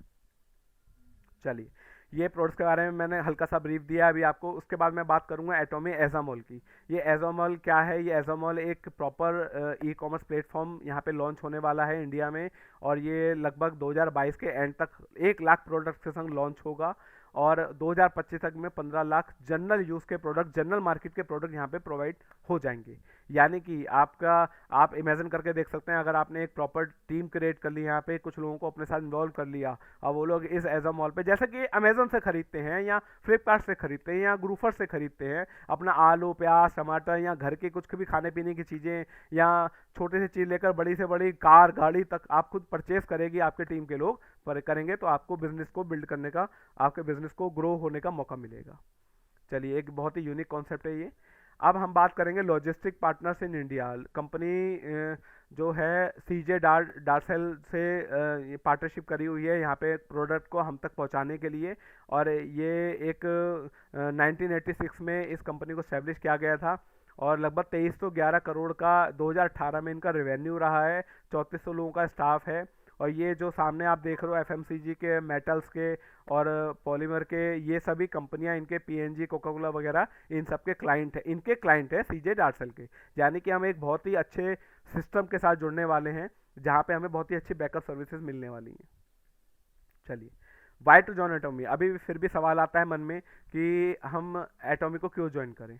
चलिए ये प्रोडक्ट्स के बारे में मैंने हल्का सा ब्रीफ दिया अभी आपको। उसके बाद मैं बात करूंगा एटोमी एजामोल की। ये एजामोल क्या है? ये एजामोल एक प्रॉपर ई कॉमर्स प्लेटफॉर्म यहाँ पे लॉन्च होने वाला है इंडिया में, और ये लगभग 2022 के एंड तक 1 लाख प्रोडक्ट्स के संग लॉन्च होगा, और 2025 तक में 15 लाख जनरल यूज़ के प्रोडक्ट, जनरल मार्केट के प्रोडक्ट यहाँ पे प्रोवाइड हो जाएंगे। यानी कि आप इमेजिन करके देख सकते हैं, अगर आपने एक प्रॉपर टीम क्रिएट कर ली, यहाँ पे कुछ लोगों को अपने साथ इन्वॉल्व कर लिया, और वो लोग इस एजा मॉल पे, जैसे कि अमेजोन से खरीदते हैं या फ्लिपकार्ट से खरीदते हैं या ग्रूफर से खरीदते हैं, अपना आलू प्याज टमाटर या घर की कुछ भी खाने पीने की चीज़ें या छोटी सी चीज़ लेकर बड़ी से बड़ी कार गाड़ी तक आप खुद परचेस करेगी, आपके टीम के लोग करेंगे, तो आपको बिजनेस को बिल्ड करने का, आपके बिजनेस को ग्रो होने का मौका मिलेगा। चलिए एक बहुत ही यूनिक कॉन्सेप्ट है ये। अब हम बात करेंगे logistic partners in India. Company जो है सीजे डार्सेल से ये पार्टनरशिप करी हुई है यहाँ पे प्रोडक्ट को हम तक पहुँचाने के लिए, और ये एक 1986 में इस कंपनी को स्टैब्लिश किया गया था, और लगभग 2311 करोड़ का 2018 में इनका रेवेन्यू रहा है, 3400 लोगों का स्टाफ है, और ये जो सामने आप देख रहे हो एफएमसीजी के, मेटल्स के और पॉलीमर के, ये सभी कंपनियां, इनके पीएनजी, कोका कोला वगैरह, इन सब के क्लाइंट है, इनके क्लाइंट है सीजे डार्सल के। यानी कि हम एक बहुत ही अच्छे सिस्टम के साथ जुड़ने वाले हैं जहाँ पे हमें बहुत ही अच्छी बैकअप सर्विसेज मिलने वाली हैं। चलिए, वाई टू जॉइन एटोमी। अभी फिर भी सवाल आता है मन में कि हम एटोमी को क्यों ज्वाइन करें।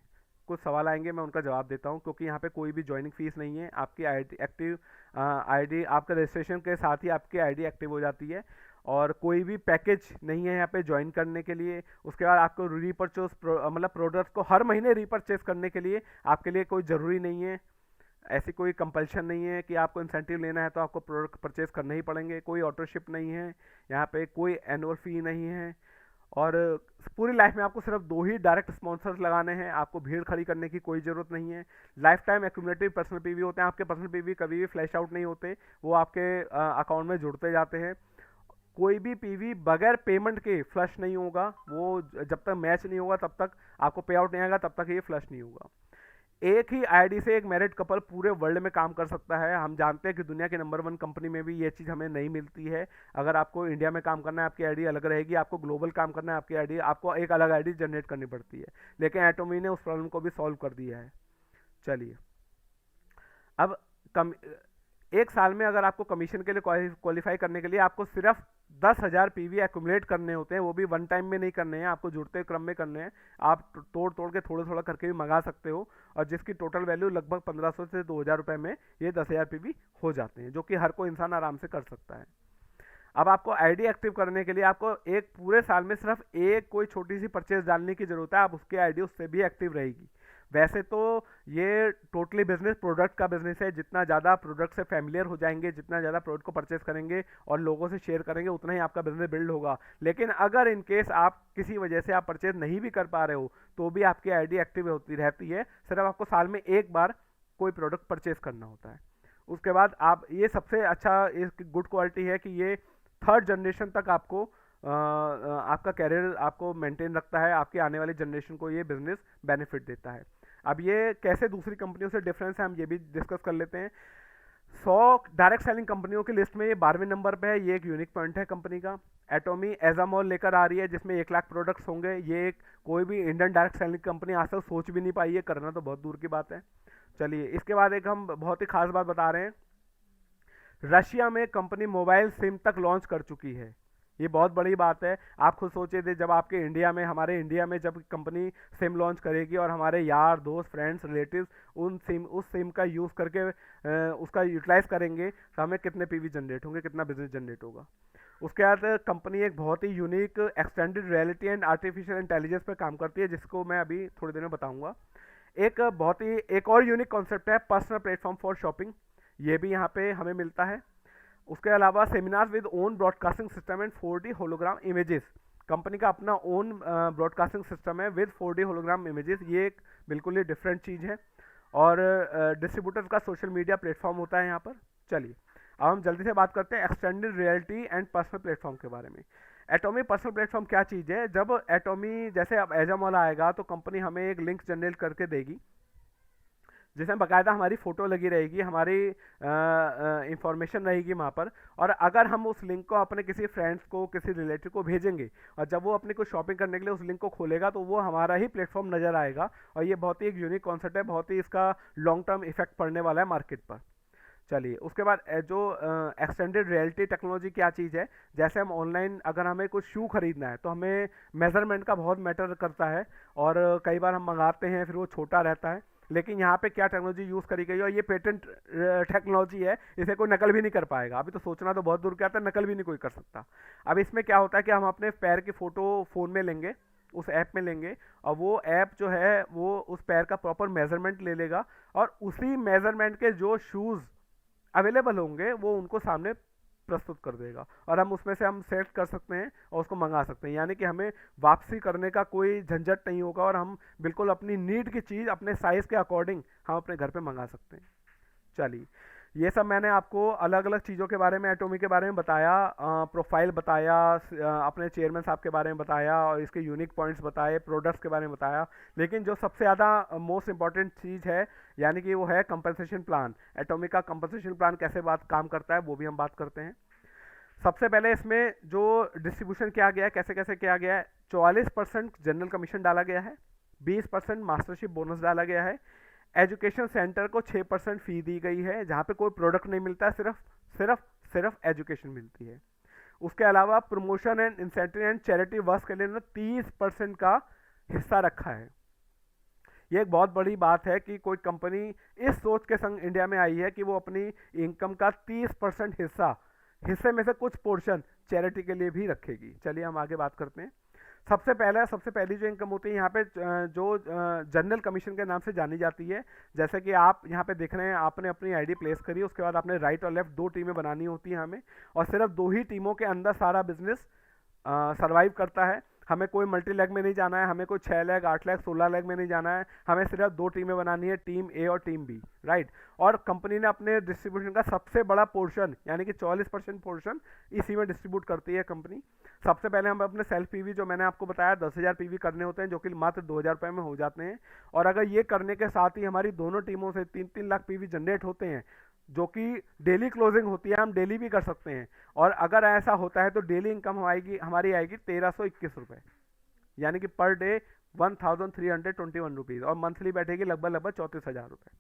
कुछ सवाल आएंगे, मैं उनका जवाब देता हूँ। क्योंकि यहाँ पे कोई भी ज्वाइनिंग फीस नहीं है, आपकी आईडी एक्टिव, आईडी आपका रजिस्ट्रेशन के साथ ही आपकी आईडी एक्टिव हो जाती है, और कोई भी पैकेज नहीं है यहाँ पे ज्वाइन करने के लिए। उसके बाद आपको रीपर्चेस मतलब प्रोडक्ट्स को हर महीने रीपर्चेस करने के लिए आपके लिए कोई ज़रूरी नहीं है, ऐसी कोई कंपल्शन नहीं है कि आपको इंसेंटिव लेना है तो आपको प्रोडक्ट परचेज करने ही पड़ेंगे। कोई ऑटोशिप नहीं है यहाँ पे, कोई एनुअल फी नहीं है, और पूरी लाइफ में आपको सिर्फ 2 ही डायरेक्ट स्पॉन्सर्स लगाने हैं, आपको भीड़ खड़ी करने की कोई ज़रूरत नहीं है। Life time accumulative personal PV होते हैं, आपके पर्सनल पीवी कभी भी फ्लैश आउट नहीं होते, वो आपके अकाउंट में जुड़ते जाते हैं। कोई भी पीवी बगैर पेमेंट के फ्लश नहीं होगा, वो जब तक मैच नहीं होगा तब तक आपको पे आउट नहीं आएगा, तब तक ये फ्लश नहीं होगा। एक ही आईडी से एक मैरिड कपल पूरे वर्ल्ड में काम कर सकता है। हम जानते हैं कि दुनिया की नंबर 1 कंपनी में भी ये चीज़ हमें नहीं मिलती है। अगर आपको इंडिया में काम करना है आपकी आईडी अलग रहेगी, आपको ग्लोबल काम करना है आपकी आईडी, आपको एक अलग आईडी जनरेट करनी पड़ती है। लेकिन एटोमी ने उस प्रॉब्लम को भी सॉल्व कर दिया है। चलिए, अब एक साल में अगर आपको कमीशन के लिए क्वालिफाई करने के लिए आपको सिर्फ 10,000 पीवी एक्यूमुलेट करने होते हैं, वो भी वन टाइम में नहीं करने हैं, आपको जुड़ते क्रम में करने हैं। आप तोड़ तोड़ के थोड़ा थोड़ा करके भी मंगा सकते हो, और जिसकी टोटल वैल्यू लगभग 1500 से 2000 रुपये में ये 10,000 पीवी हो जाते हैं, जो कि हर कोई इंसान आराम से कर सकता है। अब आपको आईडी एक्टिव करने के लिए आपको एक पूरे साल में सिर्फ एक कोई छोटी सी परचेज डालने की जरूरत है, आप उसकी आईडी उससे भी एक्टिव रहेगी। वैसे तो ये टोटली बिजनेस प्रोडक्ट का बिजनेस है, जितना ज़्यादा प्रोडक्ट से फैमिलियर हो जाएंगे, जितना ज़्यादा प्रोडक्ट को परचेस करेंगे और लोगों से शेयर करेंगे, उतना ही आपका बिजनेस बिल्ड होगा। लेकिन अगर इन केस आप किसी वजह से आप परचेज नहीं भी कर पा रहे हो तो भी आपकी आईडी एक्टिव होती रहती है, सिर्फ आपको साल में एक बार कोई प्रोडक्ट परचेज करना होता है। उसके बाद आप, ये सबसे अच्छा एक गुड क्वालिटी है कि ये 3rd जनरेशन तक आपको आपका कैरियर आपको मेंटेन रखता है, आपकी आने वाली जनरेशन को ये बिजनेस बेनिफिट देता है। अब ये कैसे दूसरी कंपनियों से डिफरेंस है हम ये भी डिस्कस कर लेते हैं। 100 डायरेक्ट सेलिंग कंपनियों की लिस्ट में ये 12वें नंबर पे है, ये एक यूनिक पॉइंट है कंपनी का। एटोमी एजामॉल लेकर आ रही है जिसमें 1 लाख प्रोडक्ट्स होंगे। ये एक कोई भी इंडियन डायरेक्ट सेलिंग कंपनी आज तक सोच भी नहीं पाई है, करना तो बहुत दूर की बात है। चलिए, इसके बाद एक हम बहुत ही खास बात बता रहे हैं, रशिया में कंपनी मोबाइल सिम तक लॉन्च कर चुकी है। ये बहुत बड़ी बात है। आप खुद सोचे थे जब आपके इंडिया में, हमारे इंडिया में जब कंपनी सिम लॉन्च करेगी और हमारे यार दोस्त फ्रेंड्स रिलेटिव्स उस सिम का यूज़ करके उसका यूटिलाइज करेंगे तो हमें कितने पीवी जनरेट होंगे, कितना बिजनेस जनरेट होगा। उसके बाद कंपनी एक बहुत ही unique extended reality and artificial intelligence पर काम करती है, जिसको मैं अभी थोड़ी देर में बताऊंगा। एक और यूनिक कॉन्सेप्ट है पर्सनल प्लेटफॉर्म फॉर शॉपिंग, ये भी यहाँ पे हमें मिलता है। उसके अलावा seminar with own broadcasting system and 4D hologram images, company का अपना ओन ब्रॉडकास्टिंग सिस्टम है विद 4D होलोग्राम इमेजेस, ये एक बिल्कुल ही डिफरेंट चीज़ है। और डिस्ट्रीब्यूटर्स का सोशल मीडिया प्लेटफॉर्म होता है यहाँ पर। चलिए, अब हम जल्दी से बात करते हैं extended reality and personal platform के बारे में। एटोमी पर्सनल प्लेटफॉर्म क्या चीज़ है? जब एटोमी, जैसे अब एजामॉल आएगा तो कंपनी हमें एक लिंक जनरेट करके देगी जिसमें बाकायदा हमारी फ़ोटो लगी रहेगी, हमारी इंफॉर्मेशन रहेगी वहाँ पर। और अगर हम उस लिंक को अपने किसी फ्रेंड्स को, किसी रिलेटिव को भेजेंगे और जब वो अपनी कुछ शॉपिंग करने के लिए उस लिंक को खोलेगा तो वो हमारा ही प्लेटफॉर्म नज़र आएगा। और ये बहुत ही एक यूनिक कॉन्सेप्ट है, बहुत ही इसका लॉन्ग टर्म इफेक्ट पड़ने वाला है मार्केट पर। चलिए, उसके बाद जो एक्सटेंडेड रियलिटी टेक्नोलॉजी क्या चीज़ है, जैसे हम ऑनलाइन अगर हमें कुछ शू खरीदना है तो हमें मेजरमेंट का बहुत मैटर करता है, और कई बार हम मंगाते हैं फिर वो छोटा रहता है। लेकिन यहाँ पे क्या टेक्नोलॉजी यूज़ करी गई है, और ये पेटेंट टेक्नोलॉजी है, इसे कोई नकल भी नहीं कर पाएगा। अभी तो सोचना तो बहुत दूर क्या आता है, नकल भी नहीं कोई कर सकता। अब इसमें क्या होता है कि हम अपने पैर की फ़ोटो फ़ोन में लेंगे, उस ऐप में लेंगे, और वो ऐप जो है वो उस पैर का प्रॉपर मेजरमेंट ले लेगा, और उसी मेजरमेंट के जो शूज़ अवेलेबल होंगे वो उनको सामने प्रस्तुत कर देगा, और हम उसमें से हम सेलेक्ट कर सकते हैं और उसको मंगा सकते हैं। यानी कि हमें वापसी करने का कोई झंझट नहीं होगा, और हम बिल्कुल अपनी नीड की चीज़ अपने साइज़ के अकॉर्डिंग हम अपने घर पे मंगा सकते हैं। चलिए, ये सब मैंने आपको अलग अलग चीज़ों के बारे में, एटोमी के बारे में बताया, प्रोफाइल बताया, अपने चेयरमैन साहब के बारे में बताया, और इसके यूनिक पॉइंट्स बताए, प्रोडक्ट्स के बारे में बताया। लेकिन जो सबसे ज़्यादा मोस्ट इंपॉर्टेंट चीज़ है, यानी कि वो है कंपनसेशन प्लान। एटोमी का कंपनसेशन प्लान कैसे काम करता है वो भी हम बात करते हैं। सबसे पहले इसमें जो डिस्ट्रीब्यूशन किया गया है, कैसे कैसे किया गया है, 44% जनरल कमीशन डाला गया है, 20% मास्टरशिप बोनस डाला गया है, एजुकेशन सेंटर को 6% फी दी गई है, जहाँ पे कोई प्रोडक्ट नहीं मिलता है, सिर्फ एजुकेशन मिलती है। उसके अलावा promotion and incentive and charity work के लिए उन्होंने 30% का हिस्सा रखा है। ये एक बहुत बड़ी बात है कि कोई कंपनी इस सोच के संग इंडिया में आई है कि वो अपनी इनकम का 30% हिस्से में से कुछ पोर्शन चैरिटी के लिए भी रखेगी। चलिए हम आगे बात करते हैं। सबसे पहली जो इनकम होती है यहाँ पे जो जनरल कमीशन के नाम से जानी जाती है, जैसे कि आप यहाँ पे देख रहे हैं, आपने अपनी आईडी प्लेस करी, उसके बाद आपने राइट और लेफ्ट 2 टीमें बनानी होती हैं हमें, और सिर्फ 2 ही टीमों के अंदर सारा बिजनेस सर्वाइव करता है। हमें कोई मल्टी लेग में नहीं जाना है, हमें कोई 6 लेग 8 लेग 16 लेग में नहीं जाना है, हमें सिर्फ 2 टीमें बनानी है, टीम ए और टीम बी, राइट। और कंपनी ने अपने डिस्ट्रीब्यूशन का सबसे बड़ा पोर्शन यानी कि 44% पोर्शन इसी में डिस्ट्रीब्यूट करती है कंपनी। सबसे पहले हम अपने सेल्फ पीवी जो मैंने आपको बताया 10,000 पीवी करने होते हैं, जो कि मात्र 2,000 रुपये में हो जाते हैं। और अगर ये करने के साथ ही हमारी दोनों टीमों से 3-3 लाख पीवी जनरेट होते हैं, जो कि डेली क्लोजिंग होती है, हम डेली भी कर सकते हैं। और अगर ऐसा होता है तो डेली इनकम हमारी आएगी 1321 रुपये, यानी कि पर डे 1321 रुपीज़, और मंथली बैठेगी लगभग 34,000 रुपये।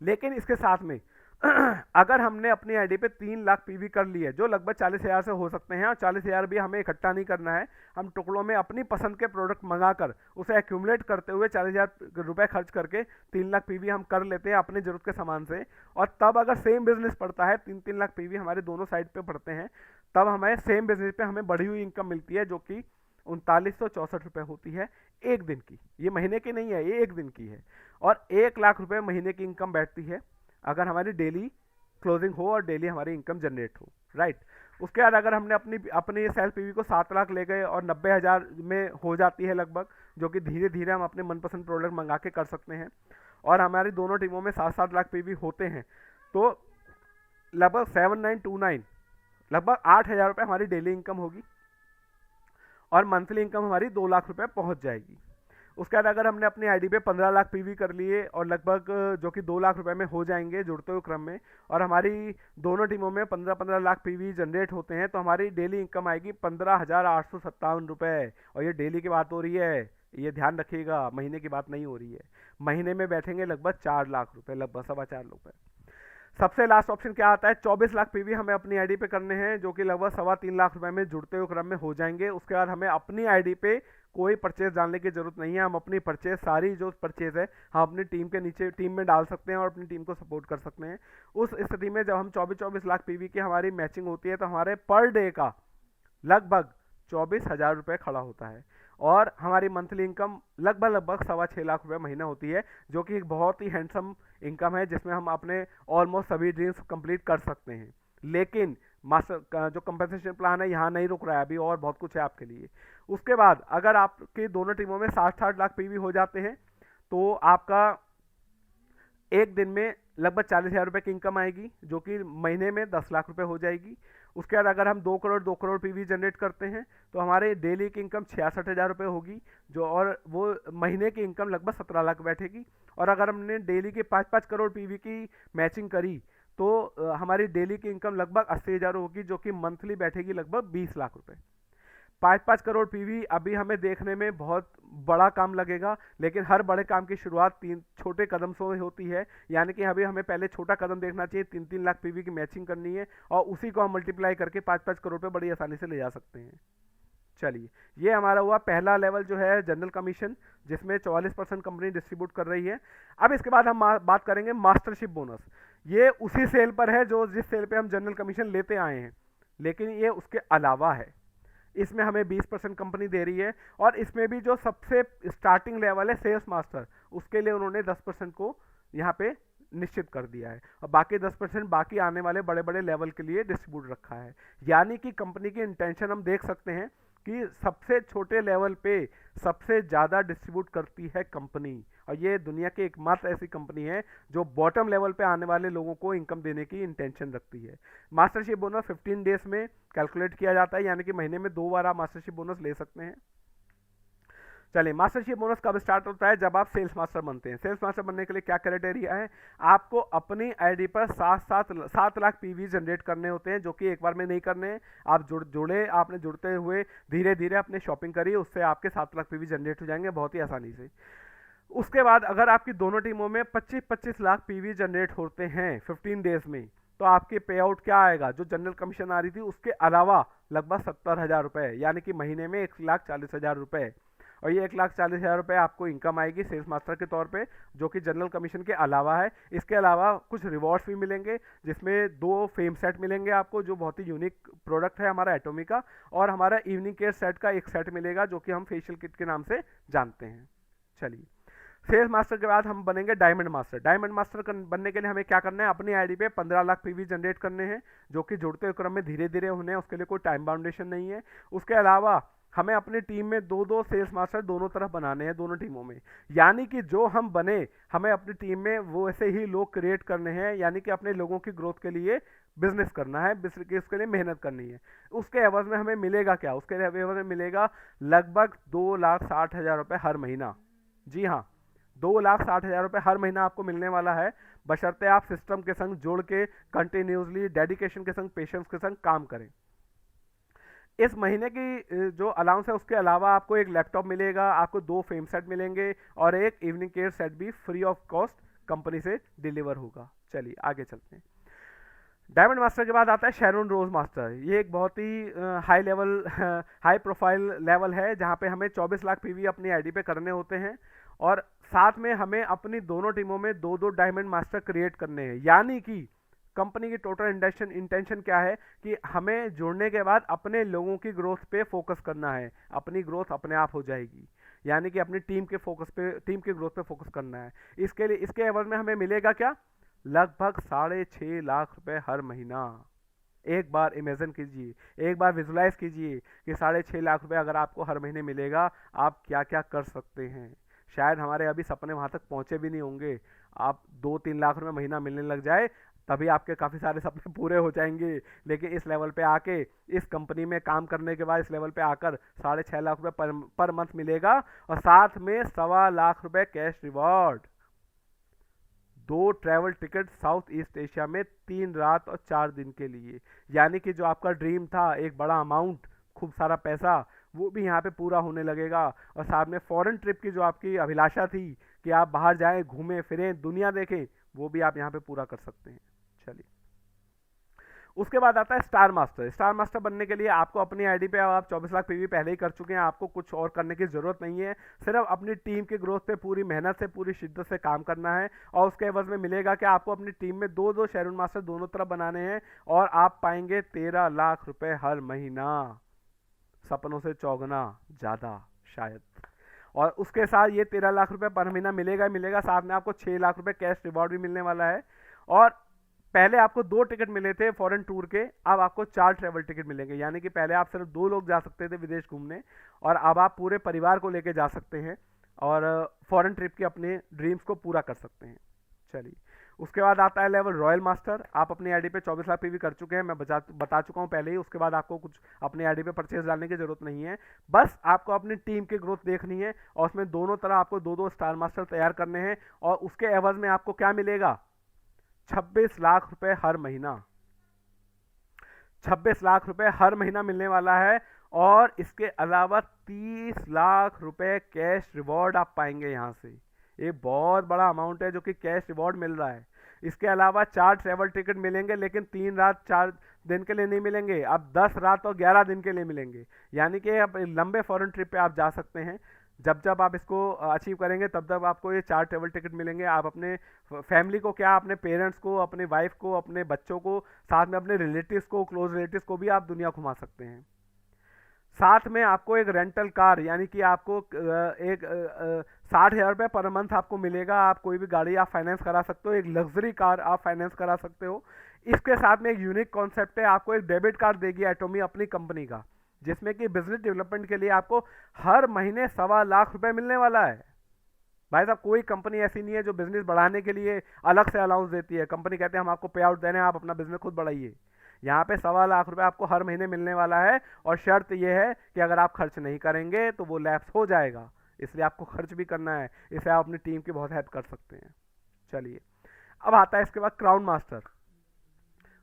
लेकिन इसके साथ में अगर हमने अपनी आईडी पे 3 लाख पीवी कर लिए, जो लगभग 40,000 से हो सकते हैं, और 40,000 भी हमें इकट्ठा नहीं करना है, हम टुकड़ों में अपनी पसंद के प्रोडक्ट मंगाकर उसे एक्यूमुलेट करते हुए 40,000 रुपये खर्च करके 3 लाख पीवी हम कर लेते हैं अपनी जरूरत के सामान से। और तब अगर सेम बिजनेस पड़ता है, 3-3 लाख पीवी हमारे दोनों साइड पे पड़ते हैं, तब हमें सेम बिजनेस पे हमें बढ़ी हुई इनकम मिलती है, जो कि 3964 रुपये होती है एक दिन की। ये महीने की नहीं है, ये एक दिन की है। और 1 लाख रुपये महीने की इनकम बैठती है अगर हमारी डेली क्लोजिंग हो और डेली हमारी इनकम जनरेट हो, राइट। उसके बाद अगर हमने अपनी सेल्फ पीवी को 7 लाख ले गए और 90,000 में हो जाती है लगभग, जो कि धीरे धीरे हम अपने मनपसंद प्रोडक्ट मंगा के कर सकते हैं, और हमारी दोनों टीमों में 7-7 लाख पीवी होते हैं, तो लगभग 7929 लगभग 8,000 रुपये हमारी डेली इनकम होगी, और मंथली इनकम हमारी 2 लाख रुपये पहुंच जाएगी। उसके बाद अगर हमने अपनी आईडी पे 15 लाख पीवी कर लिए, और लगभग जो कि 2 लाख रुपए में हो जाएंगे जुड़ते हुए क्रम में, और हमारी दोनों टीमों में 15-15 लाख पीवी जनरेट होते हैं, तो हमारी डेली इनकम आएगी 15,857 रुपये। और ये डेली की बात हो रही है, ये ध्यान रखिएगा, महीने की बात नहीं हो रही है। महीने में बैठेंगे लगभग 4 लाख रुपये, लगभग 4.25 रुपये। सबसे लास्ट ऑप्शन क्या आता है, 24 लाख पीवी हमें अपनी आईडी पे करने हैं, जो कि लगभग 3.25 लाख रुपए में जुड़ते हुए क्रम में हो जाएंगे। उसके बाद हमें अपनी आईडी पे कोई परचेज डालने की जरूरत नहीं है, हम अपनी परचेज सारी जो परचेज है हम अपनी टीम के नीचे टीम में डाल सकते हैं और अपनी टीम को सपोर्ट कर सकते हैं। उस स्थिति में जब हम 24-24 लाख पीवी की हमारी मैचिंग होती है, तो हमारे पर डे का लगभग 24,000 रुपये खड़ा होता है, और हमारी मंथली इनकम लगभग 6.25 लाख रुपये महीना होती है, जो कि एक बहुत ही हैंडसम इनकम है, जिसमें हम अपने ऑलमोस्ट सभी ड्रीम्स कंप्लीट कर सकते हैं। लेकिन मास्टर जो कंपनसेशन प्लान है यहाँ नहीं रुक रहा है, अभी और बहुत कुछ है आपके लिए। उसके बाद अगर आपकी दोनों टीमों में 60-60 लाख पीवी हो जाते हैं, तो आपका एक दिन में लगभग 40,000 रुपये की इनकम आएगी, जो कि महीने में 10 लाख रुपए हो जाएगी। उसके बाद अगर हम 2 करोड़ पीवी जनरेट करते हैं, तो हमारे डेली की इनकम 66,000 रुपये होगी, जो और वो महीने की इनकम लगभग 17 लाख बैठेगी। और अगर हमने डेली के 5-5 करोड़ पीवी की मैचिंग करी, तो हमारी डेली की इनकम लगभग 80,000 होगी, जो कि मंथली बैठेगी लगभग 20 लाख रुपए। 5-5 करोड़ पीवी अभी हमें देखने में बहुत बड़ा काम लगेगा, लेकिन हर बड़े काम की शुरुआत 3 छोटे कदम से होती है। यानी कि अभी हमें पहले छोटा कदम देखना चाहिए, 3-3 लाख पीवी की मैचिंग करनी है, और उसी को हम मल्टीप्लाई करके 5-5 करोड़ पे बड़ी आसानी से ले जा सकते हैं। चलिए, ये हमारा हुआ पहला लेवल जो है जनरल कमीशन, जिसमें 44% कंपनी डिस्ट्रीब्यूट कर रही है। अब इसके बाद हम बात करेंगे मास्टरशिप बोनस। ये उसी सेल पर है जिस सेल पे हम जनरल कमीशन लेते आए हैं, लेकिन ये उसके अलावा है। इसमें हमें 20% कंपनी दे रही है, और इसमें भी जो सबसे स्टार्टिंग लेवल है सेल्स मास्टर, उसके लिए उन्होंने 10% को यहाँ पे निश्चित कर दिया है, और बाकी 10% बाकी आने वाले बड़े बड़े लेवल के लिए डिस्ट्रीब्यूट रखा है। यानी कि कंपनी की इंटेंशन हम देख सकते हैं कि सबसे छोटे लेवल पे सबसे ज़्यादा डिस्ट्रीब्यूट करती है कंपनी, और ये दुनिया की एकमात्र ऐसी कंपनी है जो बॉटम लेवल पे आने वाले लोगों को इनकम देने की इंटेंशन रखती है। मास्टरशिप बोनस 15 डेज में कैलकुलेट किया जाता है, यानी कि महीने में 2 बार आप मास्टरशिप बोनस ले सकते हैं। चलिए, मास्टरशिप बोनस कब स्टार्ट होता है? जब आप सेल्स मास्टर बनते हैं। सेल्स मास्टर बनने के लिए क्या क्राइटेरिया है? आपको अपनी आईडी पर 7 लाख पीवी जनरेट करने होते हैं, जो कि एक बार में नहीं करने हैं। आप जुड़े, आपने जुड़ते हुए धीरे धीरे अपनी शॉपिंग करी, उससे आपके 7 लाख पीवी जनरेट हो जाएंगे बहुत ही आसानी से। उसके बाद अगर आपकी दोनों टीमों में 25-25 लाख पीवी जनरेट होते हैं 15 डेज में, तो आपके पे आउट क्या आएगा? जो जनरल कमीशन आ रही थी उसके अलावा लगभग 70,000 रुपए, यानी कि महीने में 1,40,000 रुपए। और ये 1,40,000 रुपए आपको इनकम आएगी सेल्स मास्टर के तौर पे, जो कि जनरल कमीशन के अलावा है। इसके अलावा कुछ रिवॉर्ड्स भी मिलेंगे, जिसमें 2 फेम सेट मिलेंगे आपको, जो बहुत ही यूनिक प्रोडक्ट है हमारा एटोमी का, और हमारा इवनिंग केयर सेट का एक सेट मिलेगा, जो कि हम फेशियल किट के नाम से जानते हैं। चलिए, सेल्स मास्टर के बाद हम बनेंगे डायमंड मास्टर। डायमंड मास्टर बनने के लिए हमें क्या करना है? अपनी आईडी पे 15 लाख पीवी जनरेट करने हैं, जो कि जुड़ते हुए क्रम में धीरे धीरे होने हैं, उसके लिए कोई टाइम बाउंडेशन नहीं है। उसके अलावा हमें अपनी टीम में 2-2 सेल्स मास्टर दोनों तरफ बनाने हैं, दोनों टीमों में। यानी कि जो हम बने, हमें अपनी टीम में वो ऐसे ही लोग क्रिएट करने हैं, यानी कि अपने लोगों की ग्रोथ के लिए बिजनेस करना है, उसके लिए मेहनत करनी है। उसके एवज में हमें मिलेगा क्या? उसके एवज में मिलेगा लगभग 2,60,000 रुपये हर महीना। जी हाँ, 2,60,000 रुपये हर महीना आपको मिलने वाला है, बशर्ते आप सिस्टम के संग जुड़ के कंटिन्यूसली डेडिकेशन के संग, पेशेंस के संग काम करें। इस महीने की जो अलाउंस है उसके अलावा आपको एक लैपटॉप मिलेगा, आपको 2 फेम सेट मिलेंगे, और एक इवनिंग केयर सेट भी फ्री ऑफ कॉस्ट कंपनी से डिलीवर होगा। चलिए आगे चलते हैं। डायमंड मास्टर के बाद आता है शेरोन रोज मास्टर। ये एक बहुत ही high level high profile level है, जहाँ पे हमें 24 लाख पीवी अपनी आईडी पे करने होते हैं, और साथ में हमें अपनी दोनों टीमों में 2-2 डायमंड मास्टर क्रिएट करने हैं। यानी कि कंपनी की टोटल इंटेंशन क्या है कि हमें जुड़ने के बाद अपने लोगों की ग्रोथ पे फोकस करना है, अपनी ग्रोथ अपने आप हो जाएगी। यानी कि अपनी टीम के ग्रोथ पे फोकस करना है। इसके लिए, इसके एवज में हमें मिलेगा क्या? लगभग 6.5 लाख रुपए हर महीना। एक बार इमेजिन कीजिए, एक बार विजुलाइज कीजिए कि 6.5 लाख रुपए अगर आपको हर महीने मिलेगा, आप क्या क्या कर सकते हैं। शायद हमारे अभी सपने वहां तक पहुंचे भी नहीं होंगे। आप 2-3 लाख रुपए महीना मिलने लग जाए, तभी आपके काफ़ी सारे सपने पूरे हो जाएंगे। लेकिन इस लेवल पे आके, इस कंपनी में काम करने के बाद इस लेवल पे आकर 6.5 लाख रुपए पर मंथ मिलेगा, और साथ में 1.25 लाख रुपए cash reward, 2 travel ticket south east Asia में 3 रात और 4 दिन के लिए। यानी कि जो आपका ड्रीम था, एक बड़ा अमाउंट, खूब सारा पैसा, वो भी यहाँ पे पूरा होने लगेगा। और साथ में फॉरेन ट्रिप की जो आपकी अभिलाषा थी कि आप बाहर जाएं, घूमें फिरें, दुनिया देखें, वो भी आप यहाँ पे पूरा कर सकते हैं। चलिए, उसके बाद आता है स्टार मास्टर। स्टार मास्टर बनने के लिए आपको अपनी आईडी पे, आप 24 लाख पीवी पहले ही कर चुके हैं, आपको कुछ और करने की जरूरत नहीं है। सिर्फ अपनी टीम की ग्रोथ पे पूरी मेहनत से, पूरी शिद्दत से काम करना है, और उसके एवज में मिलेगा कि आपको अपनी टीम में 2-2 शेरोन मास्टर दोनों तरफ बनाने हैं, और आप पाएंगे 13 लाख रुपए हर महीना। सपनों से चौगुना ज्यादा शायद। और उसके साथ ये 13 लाख रुपए पर महीना मिलेगा, साथ में आपको 6 लाख रुपए कैश रिवॉर्ड भी मिलने वाला है। और पहले आपको 2 टिकट मिले थे फॉरेन टूर के, अब आपको 4 ट्रैवल टिकट मिलेंगे। यानी कि पहले आप सिर्फ 2 लोग जा सकते थे विदेश घूमने, और अब आप पूरे परिवार को लेके जा सकते हैं, और फॉरेन ट्रिप के अपने ड्रीम्स को पूरा कर सकते हैं। चलिए, उसके बाद आता है लेवल रॉयल मास्टर। आप अपनी आईडी पे 24 लाख पीवी कर चुके हैं, मैं बता चुका हूं पहले ही। उसके बाद आपको कुछ अपनी आईडी पे परचेज डालने की जरूरत नहीं है, बस आपको अपनी टीम की ग्रोथ देखनी है, और उसमें दोनों तरह आपको 2-2 स्टार मास्टर तैयार करने हैं। और उसके एवज में आपको क्या मिलेगा? 26 लाख रुपए हर महीना। 26 लाख रुपए हर महीना मिलने वाला है, और इसके अलावा 30 लाख रुपए कैश रिवॉर्ड आप पाएंगे यहाँ से। ये बहुत बड़ा अमाउंट है जो कि कैश रिवॉर्ड मिल रहा है। इसके अलावा 4 ट्रैवल टिकट मिलेंगे, लेकिन 3 रात 4 दिन के लिए नहीं मिलेंगे, अब 10 रात और 11 दिन के लिए मिलेंगे। यानी कि अब लंबे फॉरेन ट्रिप पे आप जा सकते हैं। जब जब आप इसको अचीव करेंगे, तब तब आपको ये 4 ट्रैवल टिकट मिलेंगे। आप अपने फैमिली को, क्या अपने पेरेंट्स को, अपने वाइफ को, अपने बच्चों को, साथ में अपने रिलेटिव्स को, क्लोज रिलेटिव्स को भी आप दुनिया घुमा सकते हैं। साथ में आपको एक रेंटल कार, यानी कि आपको एक 60,000 रुपये पर मंथ आपको मिलेगा। आप कोई भी गाड़ी आप फाइनेंस करा सकते हो, एक लग्जरी कार आप फाइनेंस करा सकते हो। इसके साथ में एक यूनिक कॉन्सेप्ट है, आपको एक डेबिट कार्ड देगी एटोमी अपनी कंपनी का, जिसमें कि बिजनेस डेवलपमेंट के लिए आपको हर महीने 1.25 लाख रुपए मिलने वाला है। भाई साहब, कोई कंपनी ऐसी नहीं है जो बिजनेस बढ़ाने के लिए अलग से अलाउंस देती है। कंपनी कहते हैं हम आपको पे आउट देने, आप अपना बिजनेस खुद बढ़ाइए। यहाँ पे 1.25 लाख रुपए आपको हर महीने मिलने वाला है, और शर्त यह है कि अगर आप खर्च नहीं करेंगे तो वो लैप्स हो जाएगा। इसलिए आपको खर्च भी करना है, इससे आप अपनी टीम की बहुत हेल्प कर सकते हैं। चलिए, अब आता है इसके बाद क्राउन मास्टर।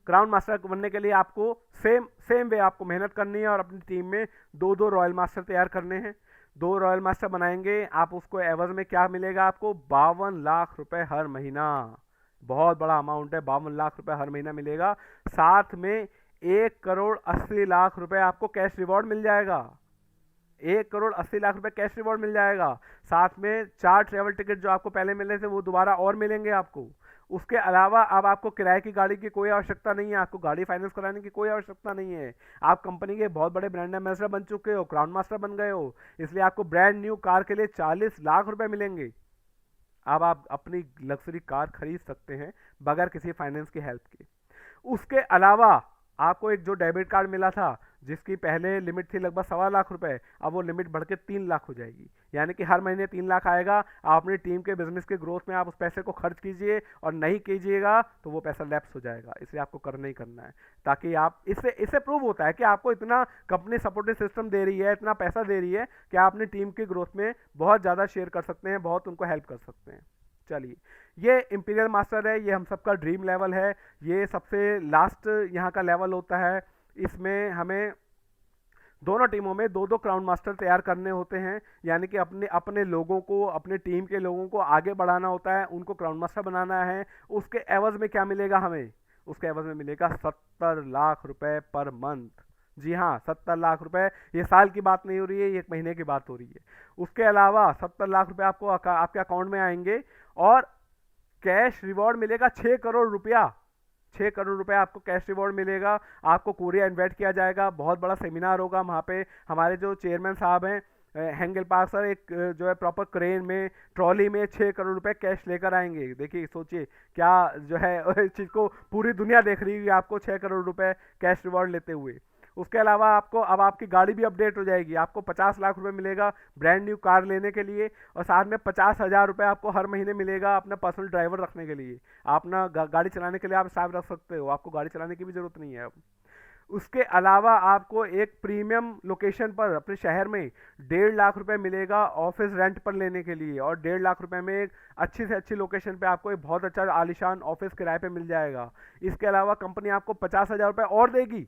क्राउन मास्टर बनने के लिए आपको सेम सेम वे आपको मेहनत करनी है और अपनी टीम में दो दो रॉयल मास्टर तैयार करने हैं। दो रॉयल मास्टर बनाएंगे आप, उसको एवज में क्या मिलेगा आपको? 52 लाख रुपए हर महीना। बहुत बड़ा अमाउंट है, 52 लाख रुपए हर महीना मिलेगा। साथ में 1 करोड़ 80 लाख रुपए आपको कैश रिवॉर्ड मिल जाएगा। 1 करोड़ 80 लाख रुपए कैश रिवॉर्ड मिल जाएगा। साथ में 4 ट्रेवल टिकट जो आपको पहले मिले थे वो दोबारा और मिलेंगे आपको। उसके अलावा अब आपको किराए की गाड़ी की कोई आवश्यकता नहीं है, आपको गाड़ी फाइनेंस कराने की कोई आवश्यकता नहीं है। आप कंपनी के बहुत बड़े ब्रांड एम्बेसडर बन चुके हो, क्राउन मास्टर बन गए हो, इसलिए आपको ब्रांड न्यू कार के लिए 40 लाख रुपए मिलेंगे। अब आप अपनी लग्जरी कार खरीद सकते हैं बगैर किसी फाइनेंस की हेल्प के। उसके अलावा आपको एक जो डेबिट कार्ड मिला था जिसकी पहले लिमिट थी लगभग 1.25 लाख रुपए, अब वो लिमिट बढ़ के 3 लाख हो जाएगी। यानी कि हर महीने 3 लाख आएगा। आप अपनी टीम के बिजनेस के ग्रोथ में आप उस पैसे को खर्च कीजिए, और नहीं कीजिएगा तो वो पैसा लैप्स हो जाएगा। इसलिए आपको करना ही करना है, ताकि आप इससे प्रूव होता है कि आपको इतना कंपनी सपोर्टिव सिस्टम दे रही है, इतना पैसा दे रही है कि आप अपनी टीम की ग्रोथ में बहुत ज़्यादा शेयर कर सकते हैं, बहुत उनको हेल्प कर सकते हैं। चलिए, ये इंपीरियल मास्टर है, ये हम सबका ड्रीम लेवल है, ये सबसे लास्ट यहाँ का लेवल होता है। इसमें हमें दोनों टीमों में दो दो क्राउन मास्टर तैयार करने होते हैं, यानी कि अपने अपने लोगों को, अपने टीम के लोगों को आगे बढ़ाना होता है, उनको क्राउन मास्टर बनाना है। उसके एवज में क्या मिलेगा हमें? उसके एवज में मिलेगा 70 लाख रुपए पर मंथ। जी हाँ, 70 लाख रुपए। ये साल की बात नहीं हो रही है, ये एक महीने की बात हो रही है। उसके अलावा 70 लाख रुपए आपको आपके अकाउंट में आएंगे, और कैश रिवॉर्ड मिलेगा 6 करोड़ रुपया। 6 करोड़ रुपए आपको कैश रिवॉर्ड मिलेगा। आपको कोरिया इनवाइट किया जाएगा, बहुत बड़ा सेमिनार होगा वहाँ पे। हमारे जो चेयरमैन साहब हैं हेंगल पार्क सर, एक जो है प्रॉपर क्रेन में, ट्रॉली में 6 करोड़ रुपए कैश लेकर आएंगे। देखिए, सोचिए क्या जो है इस चीज़ को पूरी दुनिया देख रही है, आपको 6 करोड़ रुपए कैश रिवॉर्ड लेते हुए। उसके अलावा आपको अब आपकी गाड़ी भी अपडेट हो जाएगी। आपको 50 लाख रुपए मिलेगा ब्रांड न्यू कार लेने के लिए, और साथ में 50,000 रुपये आपको हर महीने मिलेगा अपना पर्सनल ड्राइवर रखने के लिए। आप ना गाड़ी चलाने के लिए आप स्टाफ रख सकते हो, आपको गाड़ी चलाने की भी ज़रूरत नहीं है अब। उसके अलावा आपको एक प्रीमियम लोकेशन पर अपने शहर में 1.5 लाख रुपए मिलेगा ऑफिस रेंट पर लेने के लिए, और 1.5 लाख रुपए में एक अच्छी से अच्छी लोकेशन पे आपको एक बहुत अच्छा आलीशान ऑफिस किराए पे मिल जाएगा। इसके अलावा कंपनी आपको 50,000 रुपये और देगी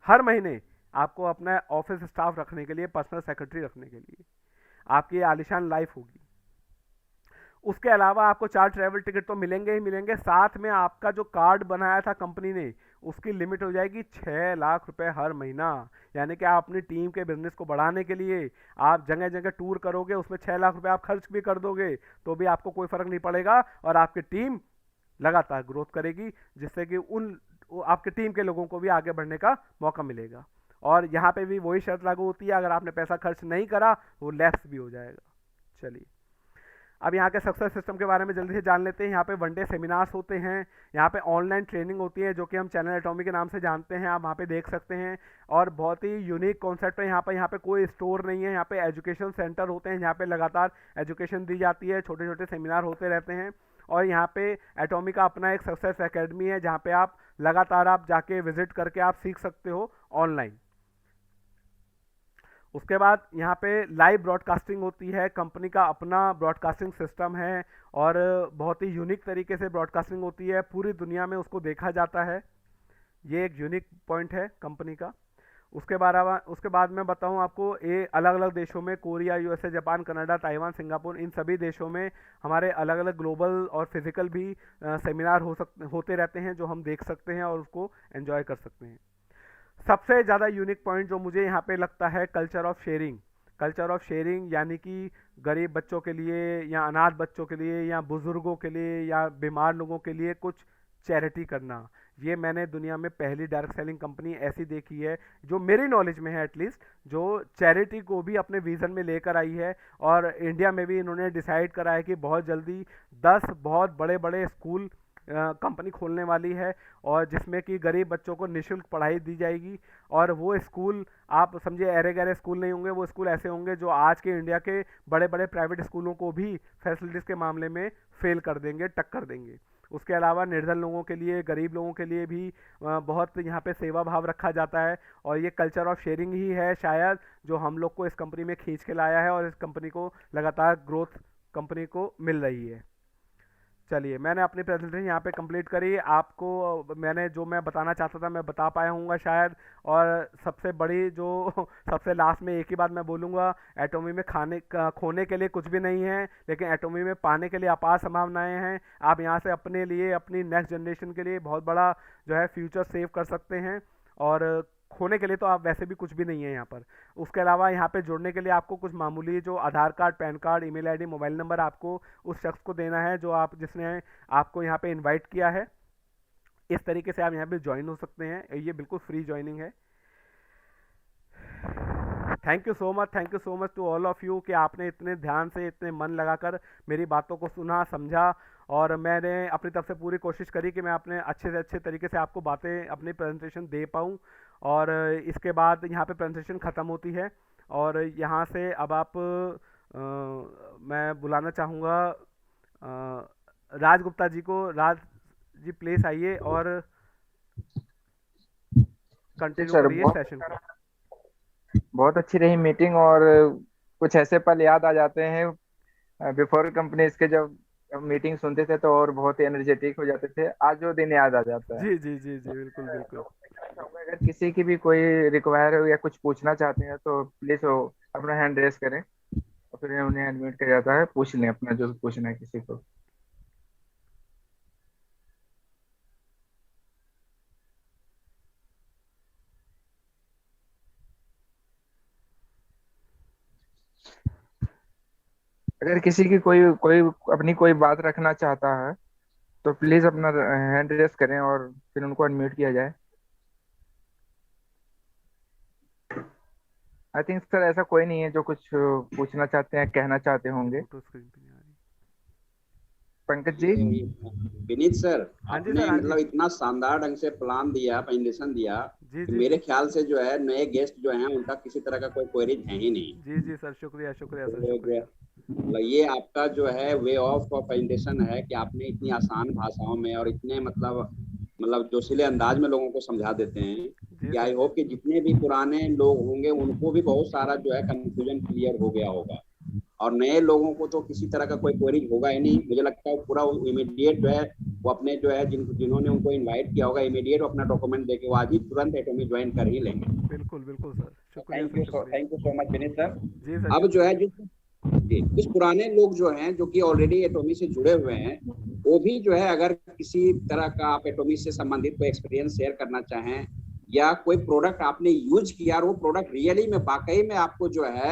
हर महीने, आपको अपना ऑफिस स्टाफ रखने के लिए, पर्सनल सेक्रेटरी रखने के लिए। आपकी आलीशान लाइफ होगी। उसके अलावा आपको 4 ट्रैवल टिकट तो मिलेंगे ही मिलेंगे, साथ में आपका जो कार्ड बनाया था कंपनी ने, उसकी लिमिट हो जाएगी 6 लाख रुपए हर महीना। यानी कि आप अपनी टीम के बिजनेस को बढ़ाने के लिए आप जगह जगह टूर करोगे, उसमें 6 लाख रुपए आप खर्च भी कर दोगे तो भी आपको कोई फर्क नहीं पड़ेगा, और आपकी टीम लगातार ग्रोथ करेगी, जिससे कि आपके टीम के लोगों को भी आगे बढ़ने का मौका मिलेगा। और यहाँ पे भी वही शर्त लागू होती है, अगर आपने पैसा खर्च नहीं करा वो लैप्स भी हो जाएगा। चलिए, अब यहाँ के सक्सेस सिस्टम के बारे में जल्दी से जान लेते हैं। यहाँ पे वन डे सेमिनार्स होते हैं, यहाँ पे ऑनलाइन ट्रेनिंग होती है जो कि हम चैनल एटॉमी के नाम से जानते हैं, आप वहाँ पे देख सकते हैं। और बहुत ही यूनिक कॉन्सेप्ट है यहाँ पे कोई स्टोर नहीं है, यहाँ पे एजुकेशन सेंटर होते हैं, यहाँ पे लगातार एजुकेशन दी जाती है, छोटे छोटे सेमिनार होते रहते हैं। और यहाँ पे एटॉमी का अपना एक सक्सेस एकेडमी है, जहाँ पे आप लगातार आप जाके विजिट करके आप सीख सकते हो ऑनलाइन। उसके बाद यहाँ पे लाइव ब्रॉडकास्टिंग होती है, कंपनी का अपना ब्रॉडकास्टिंग सिस्टम है, और बहुत ही यूनिक तरीके से ब्रॉडकास्टिंग होती है, पूरी दुनिया में उसको देखा जाता है। ये एक यूनिक पॉइंट है कंपनी का। उसके बाद मैं बताऊं आपको, ये अलग अलग देशों में, Korea, USA, Japan, Canada, Taiwan, Singapore, इन सभी देशों में हमारे अलग अलग ग्लोबल और फिजिकल भी सेमिनार होते रहते हैं, जो हम देख सकते हैं और उसको एंजॉय कर सकते हैं। सबसे ज़्यादा यूनिक पॉइंट जो मुझे यहाँ पे लगता है, culture of sharing. Culture of sharing यानी कि गरीब बच्चों के लिए, या अनाथ बच्चों के लिए, या बुजुर्गों के लिए, या बीमार लोगों के लिए कुछ चैरिटी करना। ये मैंने दुनिया में पहली डायरेक्ट सेलिंग कंपनी ऐसी देखी है, जो मेरी नॉलेज में है एटलीस्ट, जो चैरिटी को भी अपने विजन में लेकर आई है। और इंडिया में भी इन्होंने डिसाइड करा है कि बहुत जल्दी 10 बहुत बड़े बड़े स्कूल कंपनी खोलने वाली है, और जिसमें कि गरीब बच्चों को निःशुल्क पढ़ाई दी जाएगी। और वो स्कूल आप समझिए अरे गहरे स्कूल नहीं होंगे, वो स्कूल ऐसे होंगे जो आज के इंडिया के बड़े बड़े प्राइवेट स्कूलों को भी फैसिलिटीज़ के मामले में फेल कर देंगे, टक्कर देंगे। उसके अलावा निर्धन लोगों के लिए, गरीब लोगों के लिए भी बहुत यहाँ पे सेवा भाव रखा जाता है। और ये कल्चर ऑफ शेयरिंग ही है शायद जो हम लोग को इस कंपनी में खींच के लाया है, और इस कंपनी को लगातार ग्रोथ कंपनी को मिल रही है। चलिए, मैंने अपनी प्रेजेंटेशन यहाँ पे कंप्लीट करी। आपको मैंने जो मैं बताना चाहता था मैं बता पाया हूँगा शायद। और सबसे बड़ी जो सबसे लास्ट में एक ही बात मैं बोलूँगा, एटॉमी में खोने के लिए कुछ भी नहीं है, लेकिन एटॉमी में पाने के लिए अपार संभावनाएं हैं। आप यहाँ से अपने लिए, अपनी नेक्स्ट जनरेशन के लिए बहुत बड़ा जो है फ्यूचर सेव कर सकते हैं। और खोने के लिए तो आप वैसे भी कुछ भी नहीं है यहाँ पर। उसके अलावा यहाँ पे जुड़ने के लिए आपको कुछ मामूली जो Aadhaar card, PAN card, email ID, mobile number आपको उस शख्स को देना है जो जिसने आपको यहाँ पे इनवाइट किया है। इस तरीके से आप यहाँ पे ज्वाइन हो सकते हैं। ये बिल्कुल फ्री ज्वाइनिंग है। Thank you so much to all of you कि आपने इतने ध्यान से, इतने मन लगाकर मेरी बातों को सुना, समझा। और मैंने अपनी तरफ से पूरी कोशिश करी कि मैं अपने अच्छे से अच्छे तरीके से आपको बातें, अपनी प्रेजेंटेशन दे पाऊँ। और इसके बाद यहाँ पे प्रेजेंटेशन ख़त्म होती है, और यहाँ से अब आप मैं बुलाना चाहूँगा राज गुप्ता जी को। राज जी प्लीज आइए और कंटिन्यू सर, करिए सेशन को। बहुत अच्छी रही मीटिंग। और कुछ ऐसे पल याद आ जाते हैं बिफोर कंपनी इसके, जब मीटिंग सुनते थे तो और बहुत ही एनर्जेटिक हो जाते थे। आज वो दिन याद आ जाता है। जी जी जी जी, बिल्कुल बिल्कुल। अगर किसी की भी कोई रिक्वायर हो या कुछ पूछना चाहते हैं तो प्लीज वो अपना हैंड रेस करें, और फिर उन्हें एडमिट किया जाता है। पूछ लें अपना जो पूछना है किसी को। अगर किसी की कोई कोई अपनी कोई बात रखना चाहता है तो प्लीज अपना हैंड रेस करें और फिर उनको अनम्यूट किया जाए। आई थिंक सर ऐसा कोई नहीं है जो कुछ पूछना चाहते हैं, कहना चाहते होंगे। फोटो स्क्रीन पे नहीं आ रही। पंकज जी। विनीत सर, हाँ जी आपने सर, हाँ जी मतलब इतना शानदार ढंग से प्लान दिया, प्रेजेंटेशन दिया जी कि जी मेरे जी ख्याल से जो है नए गेस्ट जो हैं उनका किसी तरह का कोई क्वेरीज है ही नहीं। जी जी सर, शुक्रिया शुक्रिया सर, तो जो है शुक्रिया। मतलब ये आपका जो है वे ऑफ प्रेजेंटेशन है कि आपने इतनी आसान भाषाओं में और इतने मतलब जोशीले अंदाज में लोगों को समझा देते हैं जी कि आई सर। होप कि जितने भी पुराने लोग होंगे उनको भी बहुत सारा जो है कंफ्यूजन क्लियर हो गया होगा। और नए लोगों को तो किसी तरह का कोई क्वेरी होगा ही नहीं। मुझे लगता है पूरा इमीडिएट जो है वो अपने जो है जिन्होंने उनको इनवाइट किया होगा इमीडिएट अपना डॉक्यूमेंट देके वो आज ही तुरंत एटॉमी ज्वाइन कर ही लेंगे। बिल्कुल बिल्कुल सर, शुक्रिया सर, शुक्रिया। Thank you so much Vineet sir. जी सर, अब जो है शुक्रिया। जी, कुछ पुराने लोग जो हैं जो कि ऑलरेडी एटॉमी से जुड़े हुए हैं, वो भी जो है अगर किसी तरह का आप एटॉमी से संबंधित कोई एक्सपीरियंस शेयर करना चाहें या कोई प्रोडक्ट आपने यूज किया और वो प्रोडक्ट रियली में वाकई में आपको जो है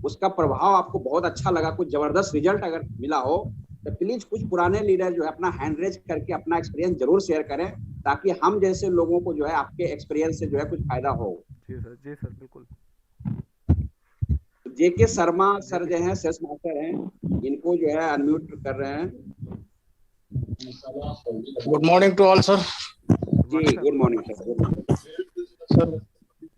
उसका प्रभाव आपको बहुत अच्छा लगा, कुछ जबरदस्त रिजल्ट अगर मिला हो, तो प्लीज कुछ पुराने लीडर जो है अपना हैंड रेज करके अपना एक्सपीरियंस जरूर शेयर करें ताकि हम जैसे लोगों को जो है आपके एक्सपीरियंस से जो है कुछ फायदा हो। जी सर, जी सर, बिल्कुल। जेके शर्मा सर जो हैं सेल्स मास्टर हैं, इनको जो है अनम्यूट कर रहे हैं। Good morning to all sir. जी good morning sir. Sir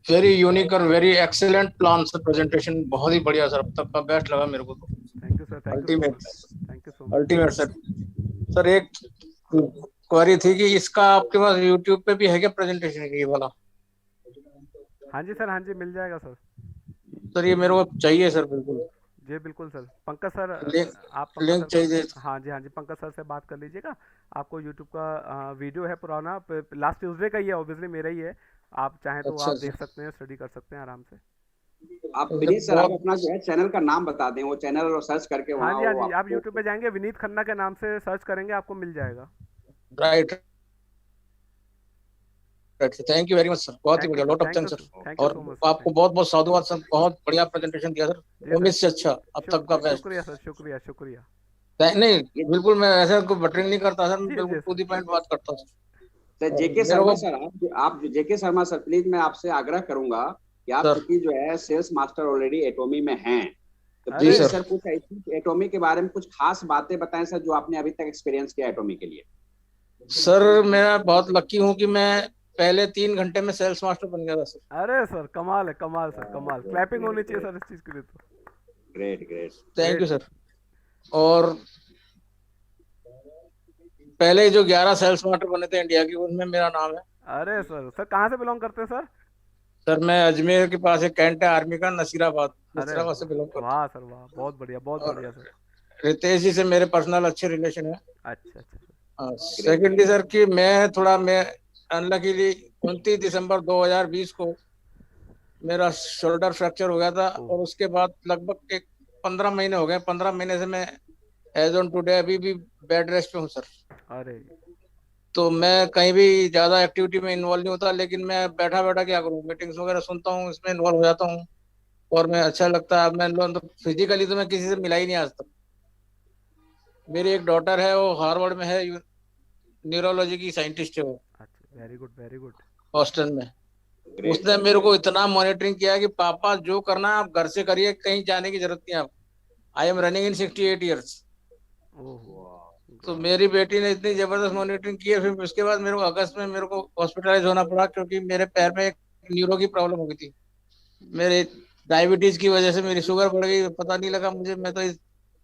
very unique और very excellent plan sir, presentation बहुत ही बढ़िया सर, अब तक का बेस्ट लगा मेरे को तो। Thank you sir, thank you so ultimate, much, thank you so much. Ultimate sir. Sir एक क्वेरी थी कि इसका आपके पास यूट्यूब पे भी है क्या प्रेजेंटेशन ये वाला? हाँ जी सर, हाँ जी, मिल जाएगा सर। सर ये मेरे को चाहिए सर, बिल्कुल जी बिल्कुल सर। पंकज सर, लिंक आप पंकज लिंक सर चाहिए। हाँ जी, हाँ जी, पंकज सर से बात कर लीजिएगा। आपको यूट्यूब का वीडियो है पुराना, लास्ट ट्यूसडे का ही है, ऑब्वियसली मेरा ही है। आप चाहें तो अच्छा आप सर, देख सकते हैं, स्टडी कर सकते हैं आराम से। आप विनीत सर आप अपना जो है चैनल का नाम बता दें, वो चैनल सर्च करके हाँ वहाँ जी, हाँ वो जी, आप आपको। यूट्यूब पे जाएंगे, विनीत खन्ना के नाम से सर्च करेंगे, आपको मिल जाएगा। Right, thank you very much sir, बहुत ही थैंक यू बढ़िया, sir, lot of thank you, thanks sir. Thank you और सो मच सर, आपको बहुत बहुत साधुवाद सर, बहुत बढ़िया प्रेजेंटेशन दिया सर, जी उम्मीद सर। से अच्छा, अब तक का बेस्ट। शुक्रिया सर, शुक्रिया शुक्रिया। नहीं बिल्कुल, मैं ऐसे कोई बटरिंग नहीं करता सर, जी बिल्कुल जी टू सर। दी पॉइंट बात करता हूँ तो सर। और जेके मेरे शर्मा को सर, आप जेके शर्मा सर प्लीज मैं आपसे आग्रह करूंगा कि आप सर, चूंकि जो है सेल्स मास्टर ऑलरेडी एटॉमी में हैं, तो जी प्लीज अरे सर कुछ ऐसी एटॉमी के बारे में कुछ खास बातें बताएं सर जो आपने अभी तक एक्सपीरियंस किया एटॉमी के लिए। सर मैं बहुत लकी हूँ कि मैं पहले 3 घंटे में सेल्स मास्टर बन गया था सर। अरे सर, कमाल है, कमाल सर, कमाल। क्लैपिंग होनी चाहिए सर इस चीज़ के लिए तो। Great great. Thank you great. Sir. और पहले जो 11 सेल्स स्मार्टर बने थे इंडिया की, उनमें मेरा नाम है। अरे सर, सर कहाँ से बिलोंग करते हैं सर? सर मैं अजमेर के पास एक कैंट है आर्मी का, नसीराबाद, अरे नसीराबाद से बिलोंग वाह करता वाह सर वाह, बहुत बढ़िया बहुत हूँ। बढ़िया और सर। रितेश जी से मेरे पर्सनल अच्छे रिलेशन है। अच्छा अच्छा सर। सेकेंडली सर कि मैं अनलकीली 29 दिसंबर 2020 को मेरा शोल्डर फ्रैक्चर हो गया था, ओ। और उसके बाद लगभग एक 15 महीने हो गए। 15 महीने से मैं एज ऑन टुडे अभी भी बेड रेस्ट पे हूँ सर। अरे तो मैं कहीं भी ज्यादा एक्टिविटी में इन्वॉल्व नहीं होता, लेकिन मैं बैठा बैठा क्या करूँ, मीटिंग्स वगैरह सुनता हूँ, इसमें इन्वॉल्व हो जाता हूँ। और मैं अच्छा लगता है। मैं तो फिजिकली तो मैं किसी से मिला ही नहीं आज तक। मेरी एक डॉटर है, वो हार्वर्ड में है, न्यूरोलॉजी की साइंटिस्ट है वो, अच्छा, very good very good. Houston में। ग्रेट। उसने मेरे को इतना मॉनिटरिंग किया कि पापा जो करना है आप घर से करिए, कहीं जाने की जरूरत नहीं है आप। I am running in 68 years. ओहो। तो मेरी बेटी ने इतनी जबरदस्त मॉनिटरिंग की है। फिर उसके बाद मेरे को अगस्त में मेरे को हॉस्पिटलाइज होना पड़ा, क्योंकि मेरे पैर में एक न्यूरो की प्रॉब्लम हो गई थी। मेरे डायबिटीज की वजह से मेरी शुगर बढ़ गई, पता नहीं लगा मुझे। मैं तो इस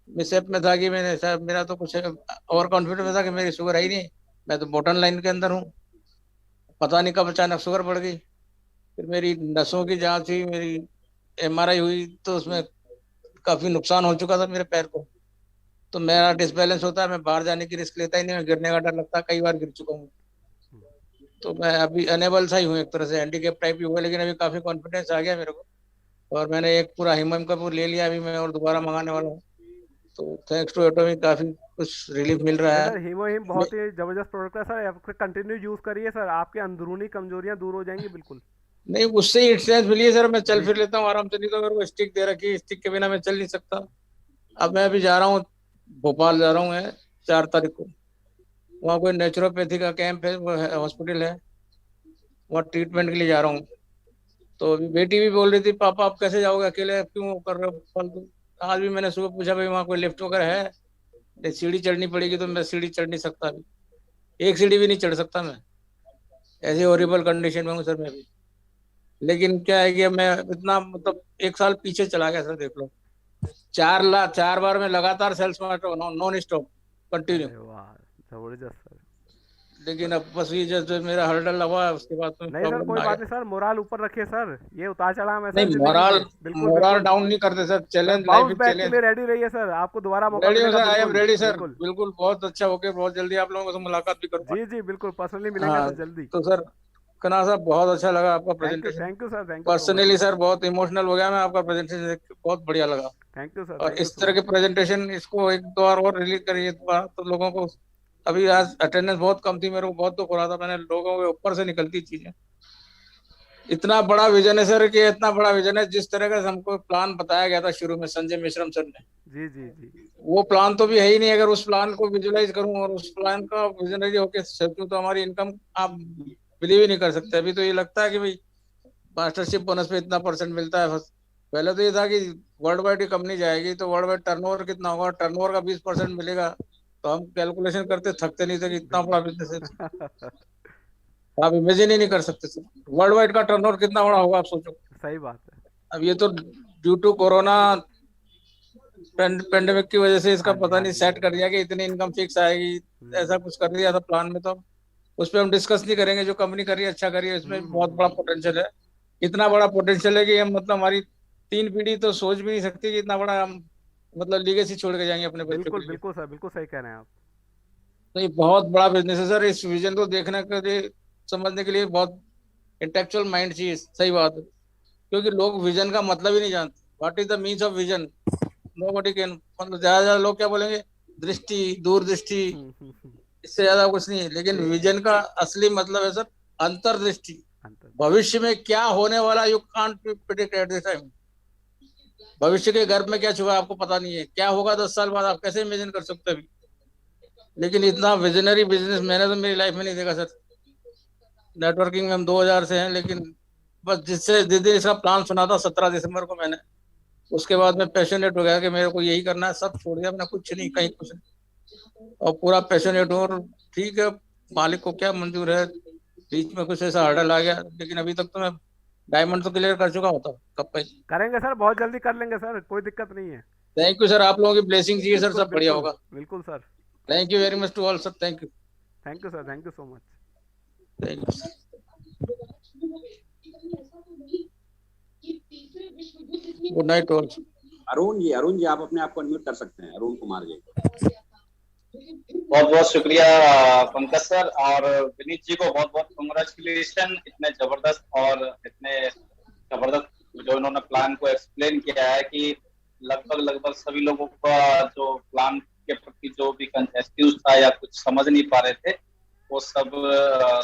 मिसएप में था कि मैंने शायद, मेरा तो कुछ ओवर कॉन्फिडेंस में था कि मेरी शुगर है ही नहीं, मैं तो बॉटम लाइन के अंदर हूँ। पता नहीं कब अचानक शुगर बढ़ गई। फिर मेरी नसों की जांच हुई, मेरी एमआरआई हुई, तो उसमें काफी नुकसान हो चुका था मेरे पैर को। तो मेरा डिसबैलेंस होता है, मैं बाहर जाने की रिस्क लेता ही नहीं, मैं गिरने का डर लगता है, कई बार गिर चुका हूँ। तो मैं अभी अनेबल सा ही हूँ, एक तरह से हैंडीकेप टाइप ही हुआ, लेकिन अभी काफी कॉन्फिडेंस आ गया मेरे को। और मैंने एक पूरा हिमम का पूरा ले लिया अभी मैं, और दोबारा मंगाने वाला हूँ। तो थैंक्स टू एटॉमिक काफी कुछ रिलीफ मिल रहा नहीं है। सर, हीमो हिम बहुत ही ज़बरदस्त प्रोडक्ट है सर, आप कंटिन्यू यूज़ करिए सर, आपकी अंदरूनी कमजोरियां दूर हो जाएंगी बिल्कुल। नहीं, उससे ही स्ट्रेंथ मिली है सर, मैं चल जी फिर लेता हूँ आराम से। नहीं तो मेरे को स्टिक दे रखी है, स्टिक के बिना मैं चल नहीं सकता। अब मैं अभी जा रहा हूँ, भोपाल जा रहा हूँ मैं 4 तारीख को। वहाँ कोई नेचुरोपैथी का कैंप है, वो हॉस्पिटल है, वहाँ ट्रीटमेंट के लिए जा रहा हूँ। तो अभी बेटी भी बोल रही थी, पापा आप कैसे जाओगे अकेले, क्यों कर रहे हो फालतू। आज भी मैंने सुबह पूछा, भाई वहाँ कोई लिफ्ट वगैरह है? नहीं, सीढ़ी चढ़नी पड़ेगी। तो मैं सीढ़ी चढ़ नहीं सकता अभी, एक सीढ़ी भी नहीं चढ़ सकता मैं, ऐसी हॉरिबल कंडीशन में हूँ सर मैं भी। लेकिन क्या है कि अब मैं इतना मतलब 1 साल पीछे चला गया सर, देख लो। 4 बार मैं लगातार सेल्स मार्टर बनाऊँ, नॉन स्टॉप, कंटिन्यू। अरे वाह, ज़बरदस्त सर। लेकिन अब बस ये जो मेरा हर्डल लगा है, उसके बाद तो नहीं सर, प्रॉब्लम कोई आ बात गया। नहीं सर, मोराल ऊपर रखिए सर, ये उतार चढ़ाव है सर नहीं, ज़िंदगी मोरल के, बिल्कुल मोरल बिल्कुल। डाउन नहीं करते sir, sir challenge, life bounce is back के चैलेंज। लिए रेडी रहिए सर, आपको दोबारा मौका रेडी हूँ मिलेगा सर, आई एम बिल्कुल रेडी सर, बिल्कुल। बिल्कुल। बहुत अच्छा हो गया, बहुत जल्दी आप लोगों से मुलाकात भी करूंगा। जी जी बिल्कुल, पर्सनली मिलेंगे हाँ, सर जल्दी। तो सर कना साहब, बहुत अच्छा लगा आपका presentation. Thank you sir, thank you so much personally sir. Sir बहुत इमोशनल हो गया मैं, आपका प्रेजेंटेशन देख के बहुत बढ़िया लगा। थैंक यू सर, और थैंक यू इस सो तरह के मच। प्रेजेंटेशन इसको एक दो बार और रिलीज करिए दोबारा, तो लोगों को। अभी आज अटेंडेंस बहुत कम थी, मेरे को बहुत दुख हो रहा था, मैंने लोगों के ऊपर से निकलती चीजें। इतना बड़ा विजन है सर, कि इतना बड़ा विजन है, जिस तरह का हमको प्लान बताया गया था शुरू में संजय मिश्रम सर ने, जी जी जी। वो प्लान तो भी है ही नहीं। अगर उस प्लान को विजुलाइज करूं और उस प्लान का विजनरी होकर सोचूं, तो हमारी इनकम आप बिलीव ही नहीं कर सकते। अभी तो ये लगता है कि भाई मास्टरशिप बोनस पे इतना परसेंट मिलता है। पहले तो ये था कि वर्ल्ड वाइड की कंपनी जाएगी तो वर्ल्ड वाइड टर्नओवर कितना होगा, टर्नओवर का 20% मिलेगा। तो हम कैलकुलेशन करते थकते नहीं थे कि इतना बड़ा बिजनेस है। बिल्कुल। आप इमेजिन ही नहीं कर सकते सर, वर्ल्ड वाइड का टर्नओवर कितना बड़ा होगा, आप सोचो। सही बात है। अब ये तो ड्यू टू कोरोना पेंडेमिक की वजह से इसका हाँ जी पता हाँ नहीं जी हाँ सेट जी। कर दिया कि इतनी इनकम फिक्स आएगी। ऐसा कुछ कर दिया था प्लान में, तो उस पर हम डिस्कस नहीं करेंगे। जो कंपनी कर रही है अच्छा कर रही है, इसमें बहुत बड़ा हम्म। पोटेंशियल है। इतना बड़ा पोटेंशियल है कि हम मतलब हमारी 3 पीढ़ी तो सोच भी नहीं सकती कि इतना बड़ा हम मतलब लीगेसी छोड़ के जाएंगे अपने बच्चों के बिल्कुल लिए। बिल्कुल सर, बिल्कुल सही कह रहे हैं आप। तो ये बहुत बड़ा बिजनेस है सर। इस विजन को देखने के लिए, समझने के लिए बहुत इंटेलेक्चुअल माइंड चाहिए, सही बात है। क्योंकि लोग विजन का मतलब ही नहीं जानते। What is the means of vision, nobody can. मतलब ज्यादा ज्यादा लोग क्या बोलेंगे, दृष्टि, दूरदृष्टि, हम्म। इससे ज्यादा कुछ नहीं है। लेकिन विजन का असली मतलब है सर अंतर्दृष्टि। अंतर। भविष्य में क्या होने वाला, you can't predict at this time. भविष्य के गर्भ में क्या छुपा है आपको पता नहीं है, क्या होगा 10 साल बाद आप कैसे इमेजिन कर सकते हैं अभी। लेकिन इतना विजनरी बिजनेस मैंने तो मेरी लाइफ में नहीं देखा सर। नेटवर्किंग में हम 2000 से हैं, लेकिन बस जिस दिन इसका प्लान सुना था 17 दिसंबर को मैंने, उसके बाद मैं पैशनेट हो गया कि मेरे को यही करना है। सब छोड़ दिया मैंने, कुछ नहीं, कहीं कुछ नहीं, और पूरा पैशनेट हूँ। और ठीक है, मालिक को क्या मंजूर है। बीच में कुछ ऐसा हर्डल आ गया, लेकिन अभी तक तो मैं डायमंड तो क्लियर कर चुका होता कब का। करेंगे सर, बहुत जल्दी कर लेंगे सर, कोई दिक्कत नहीं है। थैंक यू सर, आप लोगों की ब्लेसिंग चाहिए सर, बिल्कुल सब बढ़िया बिल्कुल होगा। बिल्कुल sir. Thank you very much to all sir, thank you. Thank you sir, thank you so much. Thank you, good night all. Arun ji आप अपने आप को अनम्यूट कर सकते हैं, अरुण कुमार जी। बहुत बहुत शुक्रिया पंकज सर, और विनीत जी को बहुत बहुत कांग्रेचुलेशन, इतने जबरदस्त और इतने जबरदस्त जो इन्होंने प्लान को एक्सप्लेन किया है कि लगभग सभी लोगों का जो प्लान के प्रति जो भी कंफ्यूज था या कुछ समझ नहीं पा रहे थे वो सब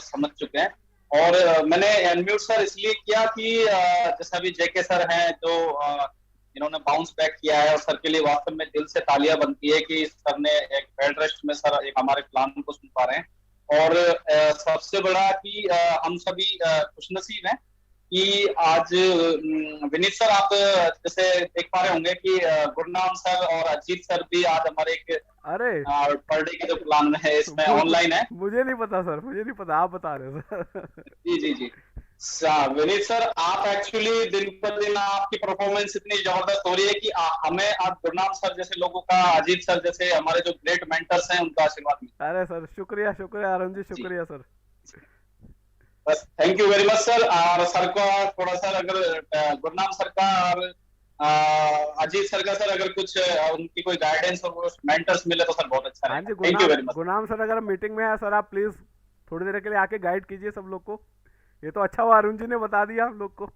समझ चुके हैं। और मैंने अनम्यूट सर इसलिए किया कि जैसे अभी जेके सर हैं जो इन्होंने बाउंस बैक किया है, और सर के लिए वास्तव में दिल से तालियां बनती है कि सर ने एक बेड रेस्ट में सर एक हमारे प्लान को सुन पा रहे हैं। और सबसे बड़ा कि हम सभी खुशनसीब हैं कि आज विनीत सर आप जैसे देख पा रहे होंगे कि गुरनाम सर और अजीत सर भी आज हमारे एक पर डे के जो प्लान है इसमें ऑनलाइन है। मुझे नहीं पता सर, मुझे नहीं पता, आप बता रहे हो सर। जी विनीत सर, आप एक्चुअली दिन पर दिन आपकी परफॉर्मेंस इतनी जबरदस्त हो रही है कि हमें आज गुरनाम सर जैसे लोगों का, अजीत सर जैसे हमारे जो ग्रेट मेंटर्स हैं उनका आशीर्वाद मिलता है। अरे सर शुक्रिया शुक्रिया अरुण जी, शुक्रिया सर। बस thank you very much sir. और सर को थोड़ा सर अगर गुरनाम सर का और अजीत सर का सर अगर कुछ उनकी कोई गाइडेंस और मेंटर्स मिले तो सर बहुत अच्छा रहेगा। Thank you very much. Gurnam sir अगर मीटिंग में है सर, आप प्लीज थोड़ी देर के लिए आके गाइड कीजिए सब लोग को। ये तो अच्छा हुआ अरुण जी ने बता दिया हम लोग को।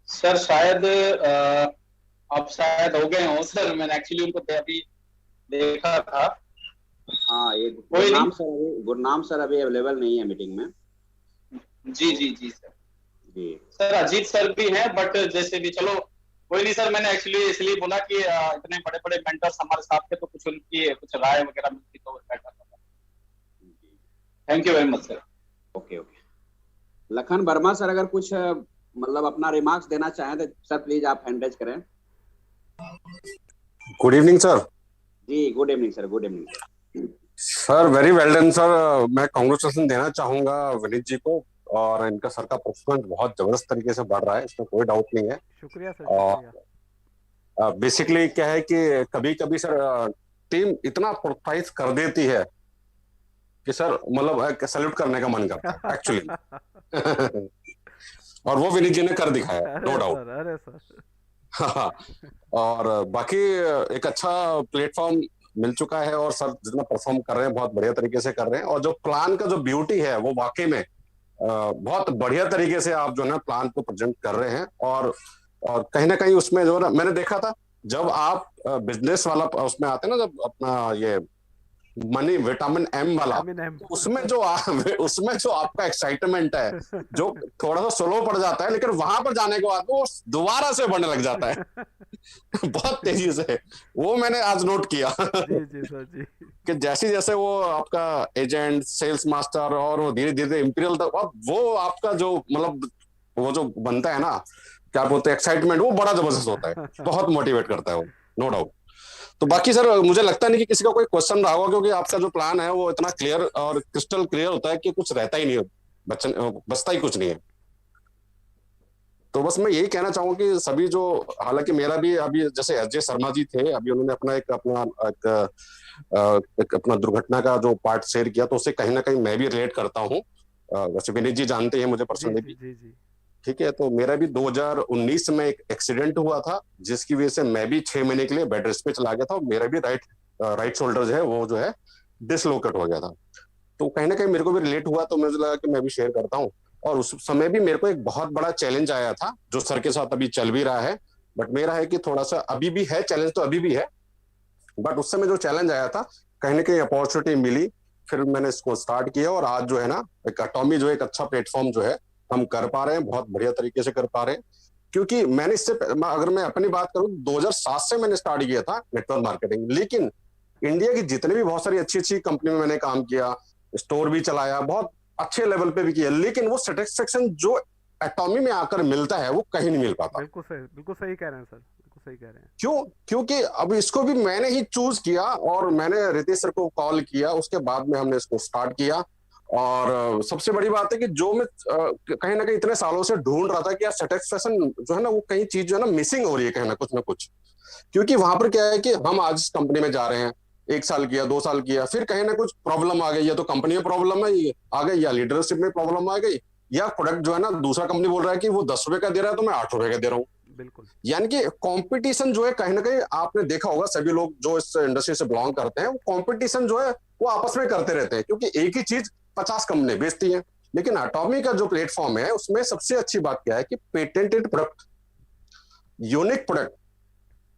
सर शायद अब शायद हो गए हो सर, मैंने एक्चुअली उनको अभी देखा था। हाँ, ये गुरनाम सर अभी अवेलेबल नहीं है मीटिंग में। जी सर अजीत सर भी हैं, बट जैसे भी चलो कोई नहीं सर। मैंने एक्चुअली इसलिए बोला कि इतने बड़े बड़े मेंटर्स हमारे साथ थे तो कुछ उनकी कुछ राय वगैरह मिलती तो बेटर था। Thank you very much sir. Okay Lakhan Verma sir अगर कुछ मतलब अपना रिमार्क्स देना चाहें तो सर प्लीज आप हैंड रेज करें। Good evening sir. जी good evening sir, good evening sir. Very well done sir. मैं कांग्रेचुलेशन देना चाहूंगा विनीत जी को, और इनका सर का परफॉर्मेंस बहुत जबरदस्त तरीके से बढ़ रहा है, इसमें कोई डाउट नहीं है। शुक्रिया सर। और बेसिकली क्या है कि कभी कभी सर टीम इतना प्रोत्साहित कर देती है कि सर मतलब सैल्यूट करने का मन करता है एक्चुअली। और वो विनीत जी ने कर दिखाया, नो डाउट। अरे सर और बाकी एक अच्छा प्लेटफॉर्म मिल चुका है, और सर जितना परफॉर्म कर रहे हैं बहुत बढ़िया तरीके से कर रहे हैं। और जो प्लान का जो ब्यूटी है वो वाकई में बहुत बढ़िया तरीके से आप जो है ना प्लान को प्रेजेंट कर रहे हैं। और कहीं ना कहीं उसमें जो ना मैंने देखा था जब आप बिजनेस वाला उसमें आते हैं ना, जब अपना ये मनी विटामिन एम वाला, उसमें जो आपका एक्साइटमेंट है जो थोड़ा सा स्लो पड़ जाता है, लेकिन वहां पर जाने के बाद वो दोबारा से बढ़ने लग जाता है बहुत तेजी से। वो मैंने आज नोट किया जी सर जी। कि जैसे जैसे वो आपका एजेंट, सेल्स मास्टर और वो धीरे धीरे इंपीरियल तक, वो आपका जो मतलब वो जो बनता है ना, क्या बोलते हैं, एक्साइटमेंट, वो बड़ा जबरदस्त होता है, बहुत मोटिवेट करता है वो, नो डाउट। तो बाकी सर मुझे लगता नहीं कि किसी का कोई क्वेश्चन रहा होगा, क्योंकि आपका जो प्लान है वो इतना क्लियर और क्रिस्टल क्लियर होता है कि कुछ रहता ही नहीं है, बचता ही कुछ नहीं है। तो बस मैं यही कहना चाहूंगा कि सभी जो, हालांकि मेरा भी अभी जैसे एस जे शर्मा जी थे, अभी उन्होंने अपना दुर्घटना का जो पार्ट शेयर किया, तो उससे कहीं ना कहीं मैं भी रिलेट करता हूँ। वैसे विनीत जी जानते हैं मुझे पर्सनली भी, ठीक है। तो मेरा भी 2019 में एक एक्सीडेंट हुआ था, जिसकी वजह से मैं भी 6 महीने के लिए बेड रेस्ट पे चला गया था, और मेरा भी राइट शोल्डर जो है वो जो है डिसलोकेट हो गया था। तो कहीं ना कहीं मेरे को भी रिलेट हुआ, तो मुझे लगा कि मैं भी शेयर करता हूँ। और उस समय भी मेरे को एक बहुत बड़ा चैलेंज आया था, जो सर के साथ अभी चल भी रहा है, बट मेरा है कि थोड़ा सा अभी भी है चैलेंज, तो अभी भी है, बट उस समय जो चैलेंज आया था कहीं ना कहीं अपॉर्चुनिटी मिली, फिर मैंने इसको स्टार्ट किया, और आज जो है ना एक अटॉमी जो एक अच्छा प्लेटफॉर्म जो है हम कर पा रहे हैं, बहुत बढ़िया तरीके से कर पा रहे हैं। क्योंकि मैंने अगर मैं अपनी बात करूं, 2007 से मैंने स्टार्ट किया था नेटवर्क मार्केटिंग, लेकिन इंडिया की जितने भी बहुत सारी अच्छी अच्छी कंपनी में मैंने काम किया, स्टोर भी चलाया, बहुत अच्छे लेवल पे भी किया, लेकिन वो सेटिस्फेक्शन जो एटॉमी में आकर मिलता है वो कहीं नहीं मिल पाता। बिल्कुल सही कह रहे हैं सर, बिल्कुल सही कह रहे हैं। क्यों? क्योंकि अब इसको भी मैंने ही चूज किया, और मैंने रितेश सर को कॉल किया, उसके बाद में हमने इसको स्टार्ट किया, और सबसे बड़ी बात है कि जो मैं कहीं ना कहीं इतने सालों से ढूंढ रहा था कि यार सेटिस्फेक्शन जो है ना, वो कहीं चीज जो है ना मिसिंग हो रही है कहीं ना कुछ। क्योंकि वहां पर क्या है कि हम आज कंपनी में जा रहे हैं, 1 साल किया, 2 साल किया, फिर कहीं ना कुछ प्रॉब्लम आ गई, या तो कंपनी में प्रॉब्लम है आ गई, या लीडरशिप में प्रॉब्लम आ गई, या प्रोडक्ट जो है ना दूसरा कंपनी बोल रहा है कि वो 10 रुपए का दे रहा है तो मैं 8 रुपए का दे रहा हूँ। बिल्कुल। यानी कि कंपटीशन जो है कहीं ना कहीं आपने देखा होगा, सभी लोग जो इस इंडस्ट्री से बिलोंग करते हैं, वो कंपटीशन जो है वो आपस में करते रहते हैं, क्योंकि एक ही चीज 50 कंपनी बेचती है। लेकिन एटॉमी का जो प्लेटफॉर्म है उसमें सबसे अच्छी बात क्या है कि पेटेंटेड प्रोडक्ट, यूनिक प्रोडक्ट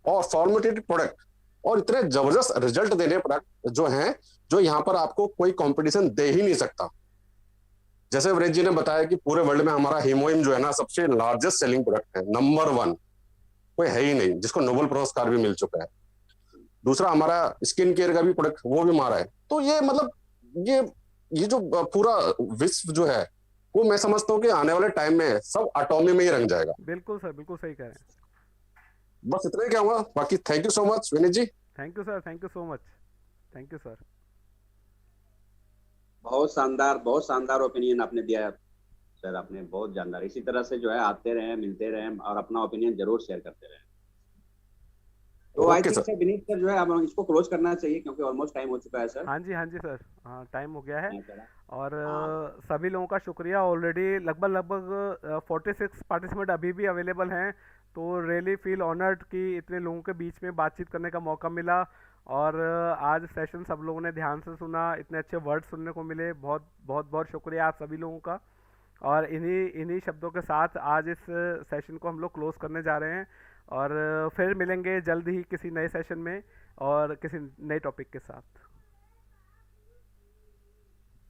और फॉर्मेटेड प्रोडक्ट और इतने जबरदस्त रिजल्ट देने प्रोडक्ट जो हैं, जो यहाँ पर आपको कोई कंपटीशन दे ही नहीं सकता। जैसे वीरेंद्र जी ने बताया कि पूरे वर्ल्ड में हमारा हीमोइम जो है ना सबसे लार्जेस्ट सेलिंग प्रोडक्ट है, नंबर 1, कोई है ही नहीं, जिसको नोबेल पुरस्कार भी मिल चुका है। दूसरा हमारा स्किन केयर का भी प्रोडक्ट वो भी हमारा है। तो ये मतलब ये जो पूरा विश्व जो है वो मैं समझता हूँ कि आने वाले टाइम में सब एटॉमी में ही रंग जाएगा। बिल्कुल सर, बिल्कुल सही कह रहे हैं। बस इतना ही कहूंगा, बाकी thank you so much Vineet ji. Thank you sir, thank you so much, thank you sir. बहुत शानदार ओपिनियन आपने दिया सर, आपने बहुत जानदार। इसी तरह से जो है आते रहे, मिलते रहे और अपना ओपिनियन जरूर शेयर करते रहे। तो I think sir Vineet sir जो है अब इसको क्लोज करना चाहिए क्योंकि ऑलमोस्ट टाइम हो चुका है सर। हाँ जी सर, हाँ टाइम हो गया है। और हाँ। सभी लोगों का शुक्रिया। ऑलरेडी लगभग 46 पार्टिसिपेंट अभी भी अवेलेबल हैं, तो रियली फील ऑनर्ड कि इतने लोगों के बीच में बातचीत करने का मौका मिला। और आज सेशन सब लोगों ने ध्यान से सुना, इतने अच्छे वर्ड सुनने को मिले। बहुत बहुत बहुत शुक्रिया आप सभी लोगों का। और इन्हीं शब्दों के साथ आज इस सेशन को हम लोग क्लोज करने जा रहे हैं, और फिर मिलेंगे जल्द ही किसी नए सेशन में और किसी नए टॉपिक के साथ।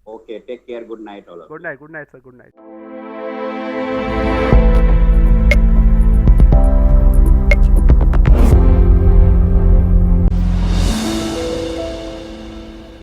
Okay, take care, good night all. Good night sir, good night.